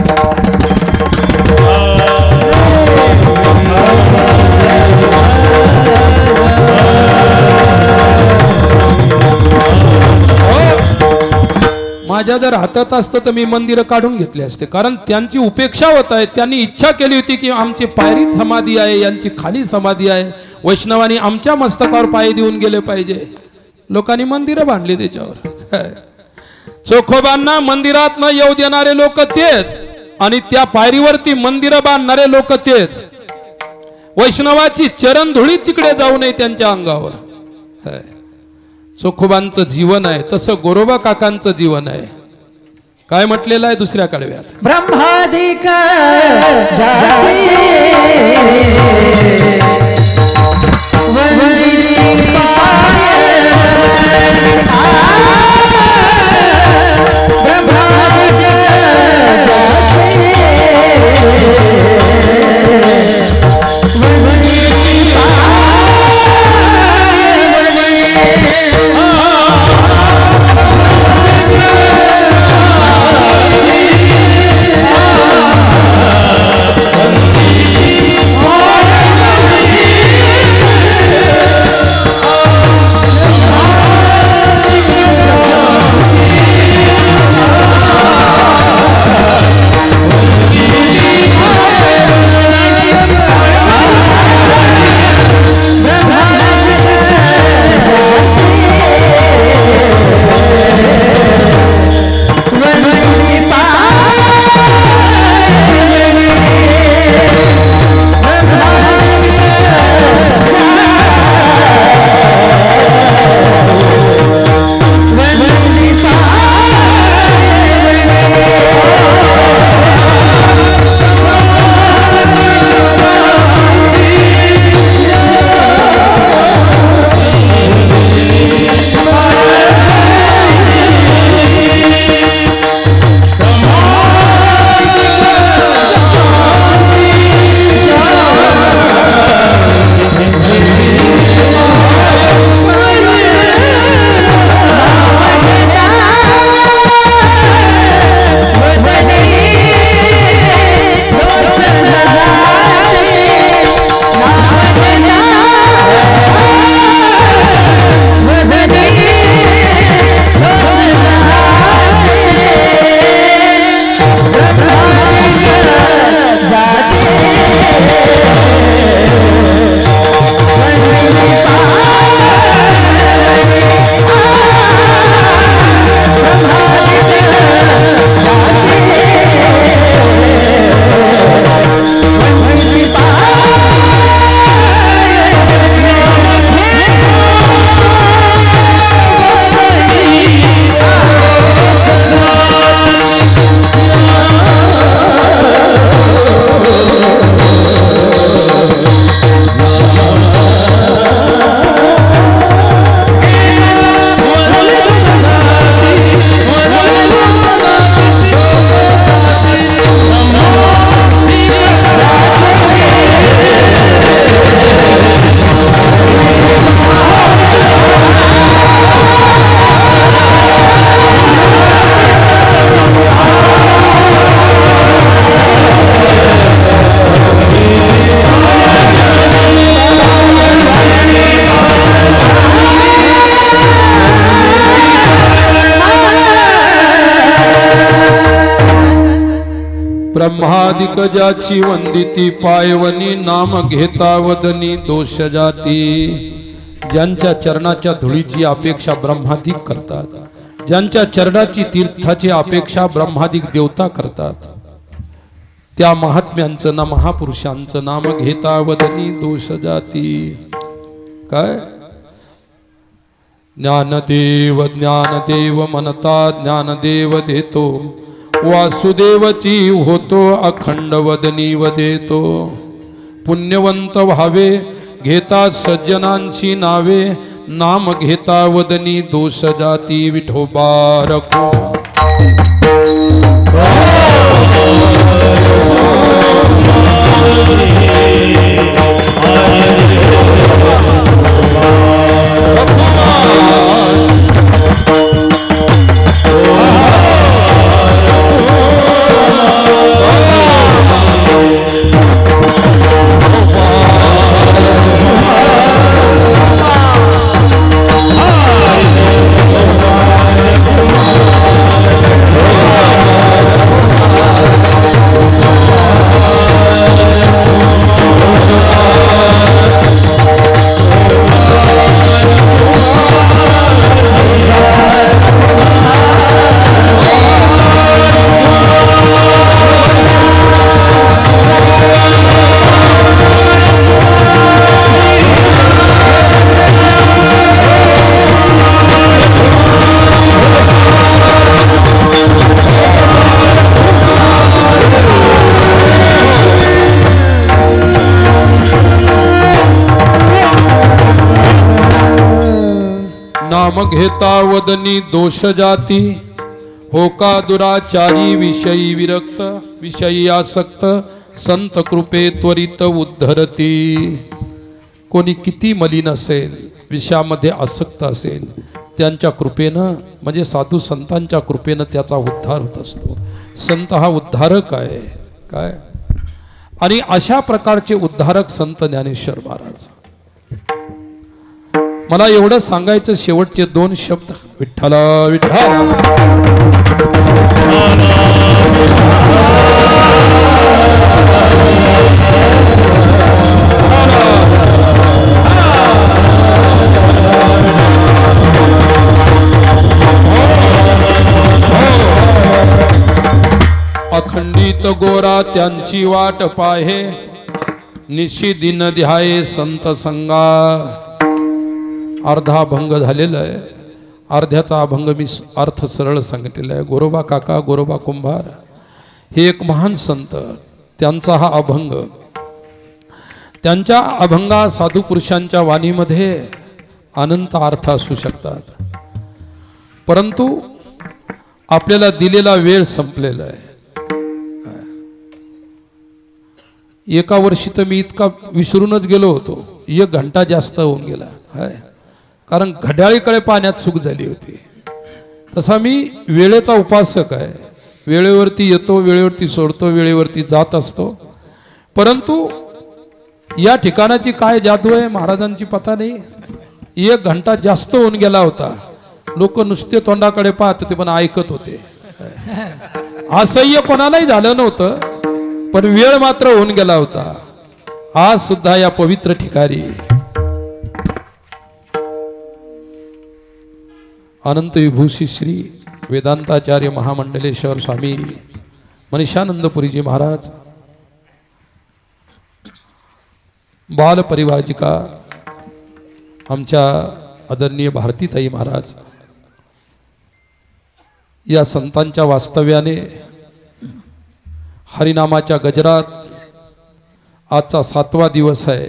माझ्या जर हातात असतं तर मी मंदिरं काढून घेतले असते, कारण त्यांची उपेक्षा होत आहे. त्यांनी इच्छा केली होती की आमची पायरीत समाधी आहे, यांची खाली समाधी आहे, वैष्णवांनी आमच्या मस्तकावर पाय देऊन गेले पाहिजे. लोकांनी मंदिरं बांधली त्याच्यावर. चोखोबांना मंदिरात न येऊ देणारे लोक तेच, आणि त्या पायरीवरती मंदिरं बांधणारे लोक तेच. वैष्णवाची चरण धुळी तिकडे जाऊ नये त्यांच्या अंगावर. चोखोबांचं जीवन आहे तसं गोरोबा काकांचं जीवन आहे. काय म्हटलेलं आहे दुसऱ्या कडव्यात? ब्रह्मादिक ब्रह्मादिक ज्याची वंदिती पायवनी नाम घेता वदनी दोष जाती। ज्यांच्या चरणाच्या धुळीची अपेक्षा ब्रह्मादिक करतात, ज्यांच्या चरणाची तीर्थाची अपेक्षा ब्रह्मादिक देवता करतात, त्या महात्म्यांचं ना महापुरुषांचं नाम घेता वदनी दोष जाती। काय ज्ञानदेव ज्ञानदेव म्हणता ज्ञानदेव देतो, वासुदेवची होतो अखंड वदनी वदेतो। पुण्यवंत व्हावे घेता सज्जनांची नावे, नाम घेता वदनी दोष जाती। विठोबा रखो नाम घेता वदनी दोष जाती। होका दुराचारी विषयी विरक्त, विषयी आसक्त संत कृपे त्वरित उद्धरती। कोणी किती मलिन असेल, विषयामध्ये आसक्त असेल, त्यांच्या कृपेनं म्हणजे साधू संतांच्या कृपेनं त्याचा उद्धार होत असतो। संत हा उद्धारक आहे काय, आणि अशा प्रकारचे उद्धारक संत ज्ञानेश्वर महाराज। मला एवढं सांगायचं, शेवटचे दोन शब्द विठ्ठला विठ्ठल। अखंडित गोरा त्यांची वाट पाहे, निशी दिन ध्याये संत संगा। अर्धा अभंग झालेला आहे, अर्ध्याचा अभंग मी अर्थ सरळ सांगितलेला आहे। गोरोबा काका गोरोबा कुंभार हे एक महान संत, त्यांचा हा अभंग, त्यांच्या अभंगा साधू पुरुषांच्या वाणीमध्ये अनंत अर्थ असू शकतात, परंतु आपल्याला दिलेला वेळ संपलेला आहे। एका वर्षी तर मी इतका विसरूनच गेलो होतो, 1 घंटा जास्त होऊन गेला आहे, कारण घड्याळीकडे पाण्यात चूक झाली होती। तसा मी वेळेचा उपासक आहे, वेळेवरती येतो, वेळेवरती सोडतो, वेळेवरती जात असतो, परंतु या ठिकाणाची काय जादू आहे महाराजांची पता नाही। 1 घंटा जास्त होऊन गेला होता, लोक नुसते तोंडाकडे पाहत होते पण ऐकत होते। असह्य कोणालाही झालं नव्हतं, पण वेळ मात्र होऊन गेला होता। आज सुद्धा या पवित्र ठिकाणी अनंत विभूषी श्री वेदांताचार्य महामंडलेश्वर स्वामी मनीषानंदपुरीजी महाराज, बाल परिवारजिका आमच्या आदरणीय भारतीताई महाराज, या संतांच्या वास्तव्याने हरिनामाच्या गजरात आजचा 7वा दिवस आहे।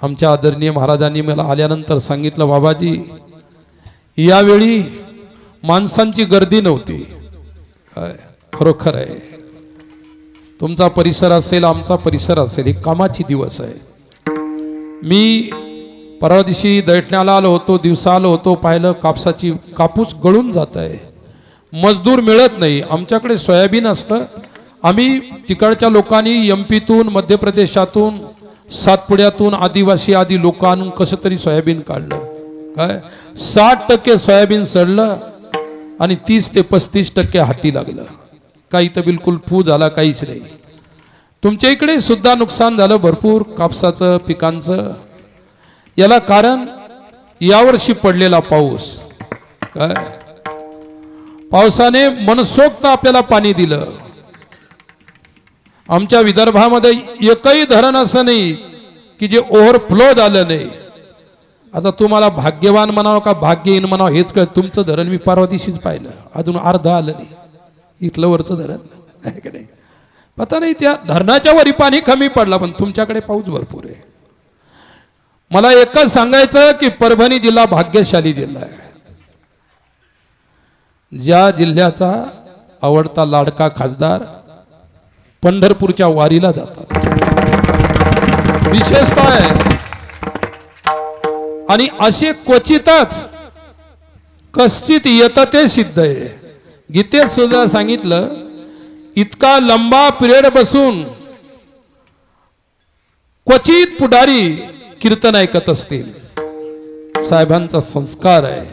आमच्या आदरणीय महाराजांनी मला आल्यानंतर सांगितलं, बाबाजी यावेळी माणसांची गर्दी नव्हती, खरोखर आहे, तुमचा परिसर असेल आमचा परिसर असेल, हे कामाची दिवस आहे। मी परवा दिवशी दैठण्याला आलो होतो, दिवसा आलो होतो, पाहिलं कापूस गळून जात आहे, मजदूर मिळत नाही। आमच्याकडे सोयाबीन असतं, आम्ही तिकडच्या लोकांनी एमपीतून मध्य प्रदेशातून सातपुड्यातून आदिवासी आदी लोक आणून कसं तरी सोयाबीन काढलं, काय 60% सोयाबीन सडलं आणि 30 ते 35% हाती लागलं। काही तर बिलकुल फू झाला, काहीच नाही. तुमच्या इकडे सुद्धा नुकसान झालं भरपूर कापसाचं पिकांचं. याला कारण यावर्षी पडलेला पाऊस. काय पावसाने मनसोक्त आपल्याला पाणी दिलं. आमच्या विदर्भामध्ये एकही धरण असं नाही की जे ओव्हरफ्लो झालं नाही. आता तुम्हाला भाग्यवान म्हणावं का भाग्यहीन म्हणावं हेच कळ. तुमचं धरण मी परवा दिवशीच पाहिलं, अजून अर्ध आलं नाही. इथलं वरचं धरण आहे की नाही पता नाही. त्या धरणाच्या वरी पाणी कमी पडला, पण तुमच्याकडे पाऊस भरपूर आहे. मला एकच सांगायचं की परभणी जिल्हा भाग्यशाली जिल्हा आहे. ज्या जिल्ह्याचा आवडता लाडका खासदार पंढरपूरच्या वारीला जातात, विशेषतः आहे. आणि असे क्वचितच कश्चित येत ते सिद्ध आहे. गीतेत सुद्धा सांगितलं, इतका लंबा पिरियड बसून क्वचित पुढारी कीर्तन ऐकत असतील. साहेबांचा संस्कार आहे.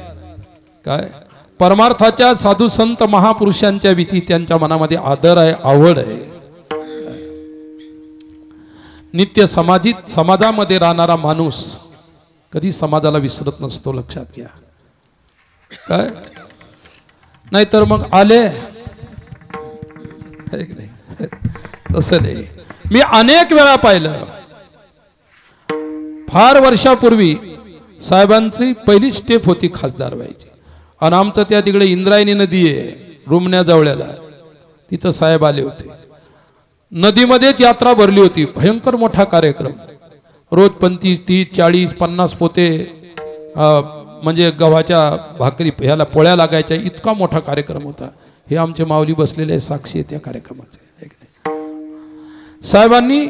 काय परमार्थाच्या साधू संत महापुरुषांच्या विधी त्यांच्या मनामध्ये आदर आहे, आवड आहे. नित्य समाजामध्ये राहणारा माणूस कधी समाजाला विसरत नसतो, लक्षात घ्या. काय नाहीतर मग आले तसं नाही. मी अनेक वेळा पाहिलं. फार वर्षापूर्वी साहेबांची पहिली स्टेप होती खासदार व्हायची. आणि आमचं त्या तिकडे इंद्रायणी नदी आहे रुमण्या जवळ्याला, तिथं साहेब आले होते. नदीमध्येच यात्रा भरली होती. भयंकर मोठा कार्यक्रम. रोज 25, 30, 40, 50 पोते म्हणजे गव्हाच्या भाकरी ह्याला पोळ्या लागायच्या. इतका मोठा कार्यक्रम होता. हे आमचे माऊली बसलेले साक्षी आहे त्या कार्यक्रमाचे. साहेबांनी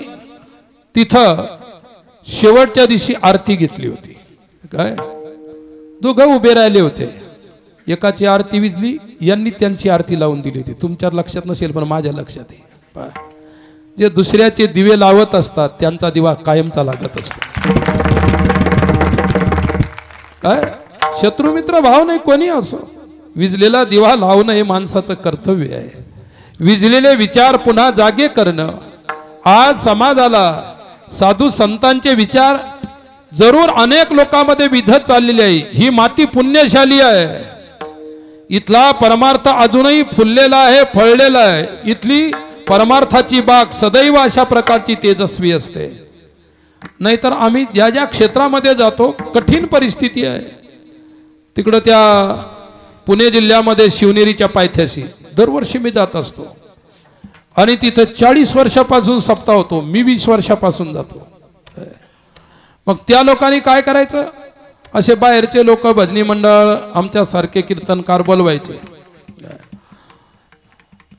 तिथं शेवटच्या दिवशी आरती घेतली होती. काय दोघं उभे राहिले होते. एकाची आरती विजली, यांनी त्यांची आरती लावून दिली होती. तुमच्या लक्षात नसेल पण माझ्या लक्षात आहे. जे दुसऱ्याचे दिवे लावत असतात त्यांचा दिवा कायमचा लागत असतो. काय शत्रुमित्र भाव नाही कोणी असो, विजलेला दिवा लावणं हे माणसाचं कर्तव्य आहे. विजलेले विचार पुन्हा जागे करणं. आज समाजाला साधू संतांचे विचार जरूर अनेक लोकांमध्ये विधत चाललेले आहे. ही माती पुण्यशाली आहे. इथला परमार्थ अजूनही फुललेला आहे, फळलेला आहे. इथली परमार्थाची बाग सदैव अशा प्रकारची तेजस्वी असते. नाहीतर आम्ही ज्या ज्या क्षेत्रामध्ये जातो कठीण परिस्थिती आहे. तिकडं त्या पुणे जिल्ह्यामध्ये शिवनेरीच्या पायथ्याशी दरवर्षी मी जात असतो. आणि तिथं 40 वर्षापासून सप्ताह होतो. मी 20 वर्षापासून जातो. मग त्या लोकांनी काय करायचं, असे बाहेरचे लोक भजनी मंडळ आमच्या सारखे कीर्तनकार बोलवायचे.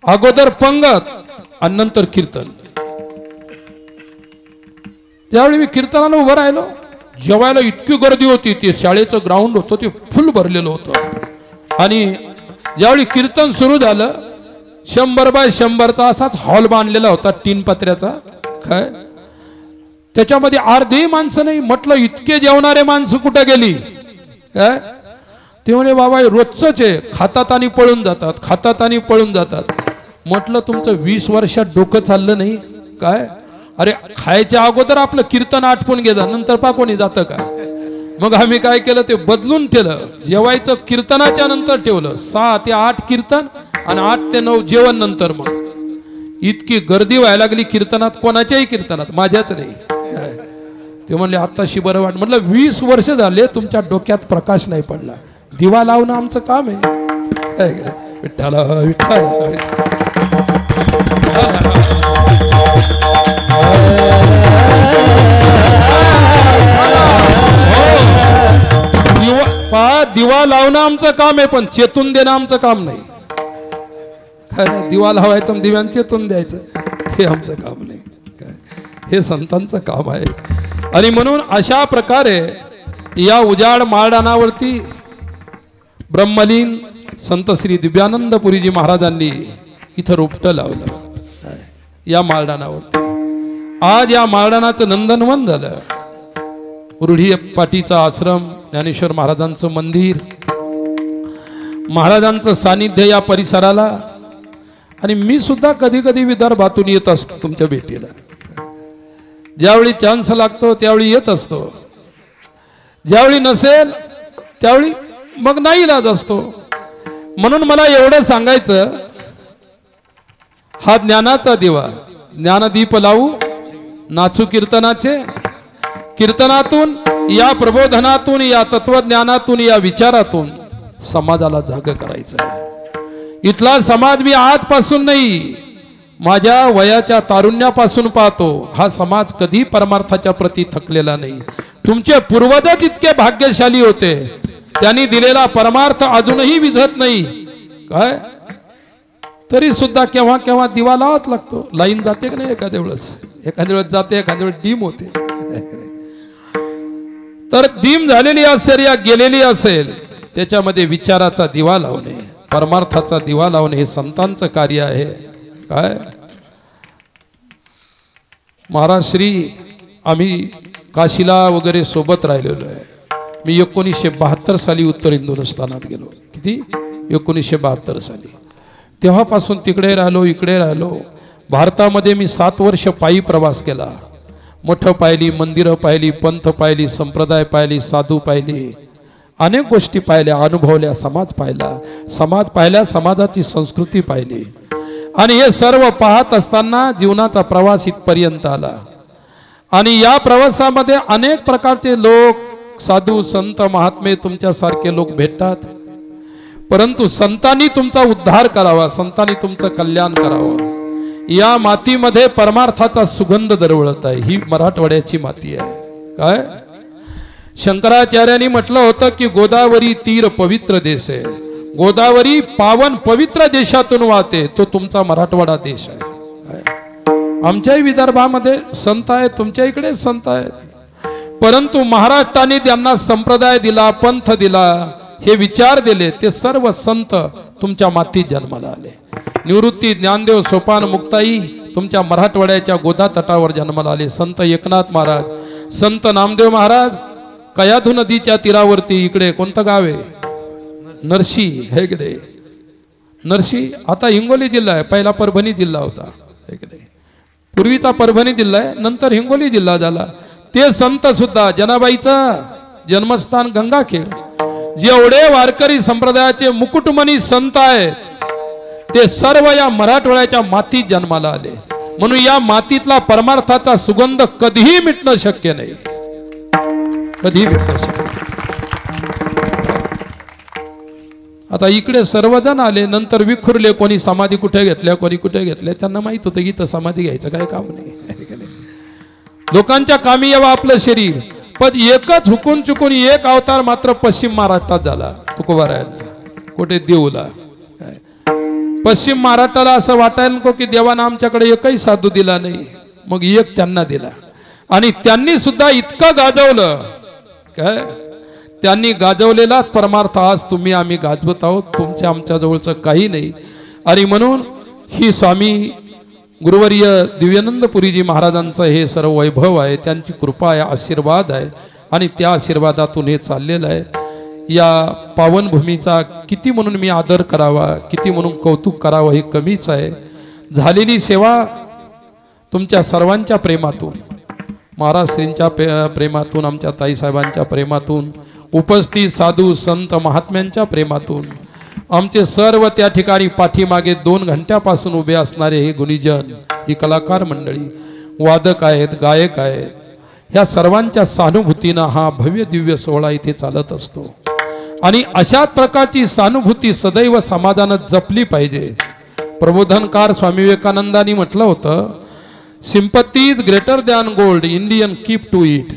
अगोदर पंगत आणि नंतर कीर्तन. त्यावेळी मी कीर्तनाला उभं राहिलो. जेवायला इतकी गर्दी होती. ते शाळेचं ग्राउंड होतं ते फुल भरलेलं होतं. आणि ज्यावेळी कीर्तन सुरू झालं 100 बाय 100चा असाच हॉल बांधलेला होता टीन पत्र्याचा. काय त्याच्यामध्ये अर्धी माणसं नाही. म्हटलं इतके जेवणारे माणसं कुठे गेली. काय ते म्हणे बाबा रोजच आहे, खातात आणि पळून जातात, खातात आणि पळून जातात. म्हटलं तुमचं 20 वर्षात डोकं चाललं नाही काय. अरे खायच्या अगोदर आपलं कीर्तन आटपून घेतात, नंतर पा कोणी जातं का. मग आम्ही काय केलं ते बदलून केलं. जेवायचं कीर्तनाच्या नंतर ठेवलं. 6 ते 8 कीर्तन आणि 8 ते 9 जेवण नंतर. मग इतकी गर्दी व्हायला लागली कीर्तनात, कोणाच्याही कीर्तनात, माझ्याच नाही. ते म्हणले आत्ताशी बरं वाट. म्हटलं 20 वर्ष झाले तुमच्या डोक्यात प्रकाश नाही पडला. दिवा लावणं आमचं काम आहे. विठ्ठल विठ्ठल. दिवा लावणं आमचं काम आहे, पण चेतून देणं आमचं काम नाही. काय दिवा लावायचं दिव्यान चेतून द्यायचं हे आमचं काम नाही. काय हे संतांचं काम आहे. आणि म्हणून अशा प्रकारे या उजाड माळरानावरती ब्रह्मलीन संत श्री दिव्यानंदपुरीजी महाराजांनी इथं रोपटं लावलं या माळरानावरती. आज या माळरानाचं नंदनवन झालं. रुढी पाटीचा आश्रम, ज्ञानेश्वर महाराजांचं मंदिर, महाराजांचं सानिध्य या परिसराला. आणि मी सुद्धा कधी कधी विदर्भातून येत असतो तुमच्या भेटीला. ज्यावेळी चान्स लागतो त्यावेळी येत असतो, ज्यावेळी नसेल त्यावेळी मग नाही इलाज असतो. म्हणून मला एवढं सांगायचं, हा ज्ञानाचा दिवा, ज्ञानदीप लावू नाचू कीर्तनाचे. कीर्तनातून, या प्रबोधनातून, या तत्वज्ञानातून, या विचारातून समाजाला जाग करायचं आहे. इथला समाज मी आजपासून नाही, माझ्या वयाच्या तारुण्यापासून पाहतो. हा समाज कधी परमार्थाच्या प्रती थकलेला नाही. तुमचे पूर्वजच इतके भाग्यशाली होते, त्यांनी दिलेला परमार्थ अजूनही विझत नाही काय, तरी सुद्धा केव्हा केव्हा दिवा लावाच लागतो. लाईन जाते की नाही, एखाद्या वेळेस जाते, एखाद्या वेळेस डीम होते. तर डीम झालेली असेल या गेलेली असेल, त्याच्यामध्ये विचाराचा दिवा लावणे, परमार्थाचा दिवा लावणे हे संतांचं कार्य आहे काय. महाराज श्री आम्ही काशीला वगैरे सोबत राहिलेलो आहे. मी 1972 साली उत्तर हिंदुस्थानात गेलो. किती? 1972 साली. तेव्हापासून तिकडे राहिलो, इकडे राहिलो. भारतामध्ये मी 7 वर्ष पायी प्रवास केला. मठ पाहिली, मंदिरं पाहिली, पंथ पाहिली, संप्रदाय पाहिली, साधू पाहिली, अनेक गोष्टी पाहिल्या, अनुभवल्या, समाज पाहिला, समाजाची संस्कृती पाहिली. आणि हे सर्व पाहत असताना जीवनाचा प्रवास इथपर्यंत आला. आणि या प्रवासामध्ये अनेक प्रकारचे लोक, साधू, संत, महात्मे, तुमच्यासारखे लोक भेटतात. परंतु संतांनी तुमचा उद्धार करावा, संतांनी तुमचं कल्याण करावं. या मातीमध्ये परमार्थाचा सुगंध दरवळत आहे. ही मराठवाड्याची माती आहे काय. शंकराचार्यांनी म्हटलं होतं की गोदावरी तीर पवित्र देश आहे. गोदावरी पावन पवित्र देशातून वाहते, तो तुमचा मराठवाडा देश आहे. आमच्याही विदर्भामध्ये संत आहेत, तुमच्या इकडे संत आहेत. परंतु महाराष्ट्राने त्यांना संप्रदाय दिला, पंथ दिला, हे विचार दिले. ते सर्व संत तुमच्या मातीत जन्माला आले. निवृत्ती, ज्ञानदेव, सोपान, मुक्ताई तुमच्या मराठवाड्याच्या गोदा तटावर जन्माला आले. संत एकनाथ महाराज, संत नामदेव महाराज कयाधू नदीच्या तीरावरती, इकडे कोणतं गाव आहे? नरशी हे की नाही. नरशी आता हिंगोली जिल्हा आहे, पहिला परभणी जिल्हा होता हे की नाही. पूर्वीचा परभणी जिल्हा आहे, नंतर हिंगोली जिल्हा झाला. ते संत सुद्धा, जनाबाईचा जन्मस्थान गंगाखेड, जेवढे वारकरी संप्रदायाचे मुकुटमणी संत आहेत ते सर्व या मराठवाड्याच्या मातीत जन्माला आले. म्हणून या मातीतला परमार्थाचा सुगंध कधीही मिटणं शक्य नाही, कधीही मिटणं शक्य नाही. आता इकडे सर्वजण आले, नंतर विखुरले. कोणी समाधी कुठे घेतल्या, कोणी कुठे घेतल्या. त्यांना माहित होतं की इथं समाधी घ्यायचं काय काम नाही. लोकांच्या कामी यावं आपलं शरीर. पण एकच हुकून चुकून एक अवतार मात्र पश्चिम महाराष्ट्रात झाला, तुकोबारायांचा. कुठे? देऊला. पश्चिम महाराष्ट्राला असं वाटायला नको की देवानं आमच्याकडे एकही साधू दिला नाही. मग एक त्यांना दिला. आणि त्यांनी सुद्धा इतकं गाजवलं काय, त्यांनी गाजवलेलाच परमार्थ आज तुम्ही आम्ही गाजवत आहोत. तुमच्या आमच्या जवळचं काही नाही. आणि म्हणून ही स्वामी गुरुवर्य दिव्यानंदपुरीजी महाराजांचं हे सर्व वैभव आहे, त्यांची कृपा आहे, आशीर्वाद आहे. आणि त्या आशीर्वादातून हे चाललेलं आहे. या पावनभूमीचा किती म्हणून मी आदर करावा, किती म्हणून कौतुक करावं हे कमीच आहे. झालेली सेवा तुमच्या सर्वांच्या प्रेमातून, महाराज श्रींच्या प्रेमातून, आमच्या ताईसाहेबांच्या प्रेमातून, उपस्थित साधू संत महात्म्यांच्या प्रेमातून, आमचे सर्व त्या ठिकाणी पाठीमागे 2 घंट्यापासून उभे असणारे हे गुणीजन, ही कलाकार मंडळी, वादक आहेत, गायक आहेत, ह्या सर्वांच्या सहानुभूतीनं हा भव्य दिव्य सोहळा इथे चालत असतो. आणि अशाच प्रकारची सहानुभूती सदैव समाजानं जपली पाहिजे. प्रबोधनकार स्वामी विवेकानंदांनी म्हटलं होतं, sympathy is greater than gold, Indian keep to it.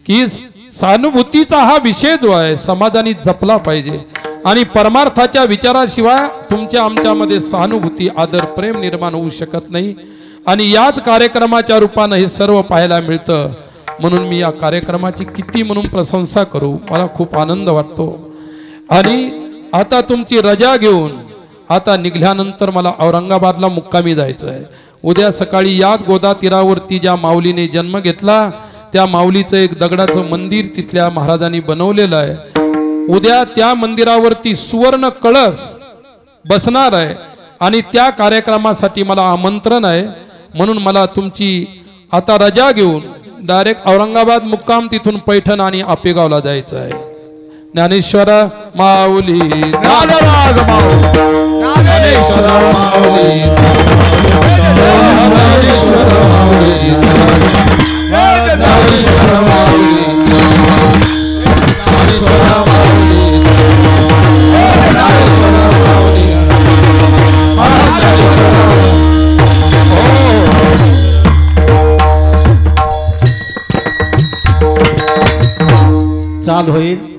की सहानुभूतीचा हा विषय जो आहे समाजाने जपला पाहिजे. आणि परमार्थाच्या विचाराशिवाय तुमच्या आमच्यामध्ये सहानुभूती, आदर, प्रेम निर्माण होऊ शकत नाही. आणि याच कार्यक्रमाच्या रूपानं हे सर्व पाहायला मिळतं. म्हणून मी या कार्यक्रमाची किती म्हणून प्रशंसा करू, मला खूप आनंद वाटतो. आणि आता तुमची रजा घेऊन आता निघाल्यानंतर मला औरंगाबादला मुक्कामी जायचं आहे. उद्या सकाळी याच गोदा तीरावरती ज्या माऊलीने जन्म घेतला त्या माऊलीचं एक दगडाचं मंदिर तिथल्या महाराजांनी बनवलेलं आहे. उद्या त्या मंदिरावरती सुवर्ण कळस बसणार आहे. आणि त्या कार्यक्रमासाठी मला आमंत्रण आहे, म्हणून मला तुमची आता रजा घेऊन डायरेक्ट औरंगाबाद मुक्काम, तिथून पैठण आणि आपेगावला जायचं आहे. ज्ञानेश्वर माऊली, ज्ञानराज माऊली, ज्ञानेश्वर माऊली, ज्ञानेश्वर माऊली, ज्ञानेश्वर माऊली, ज्ञानेश्वर माऊली, ज्ञानेश्वर माऊली, चाल होईल.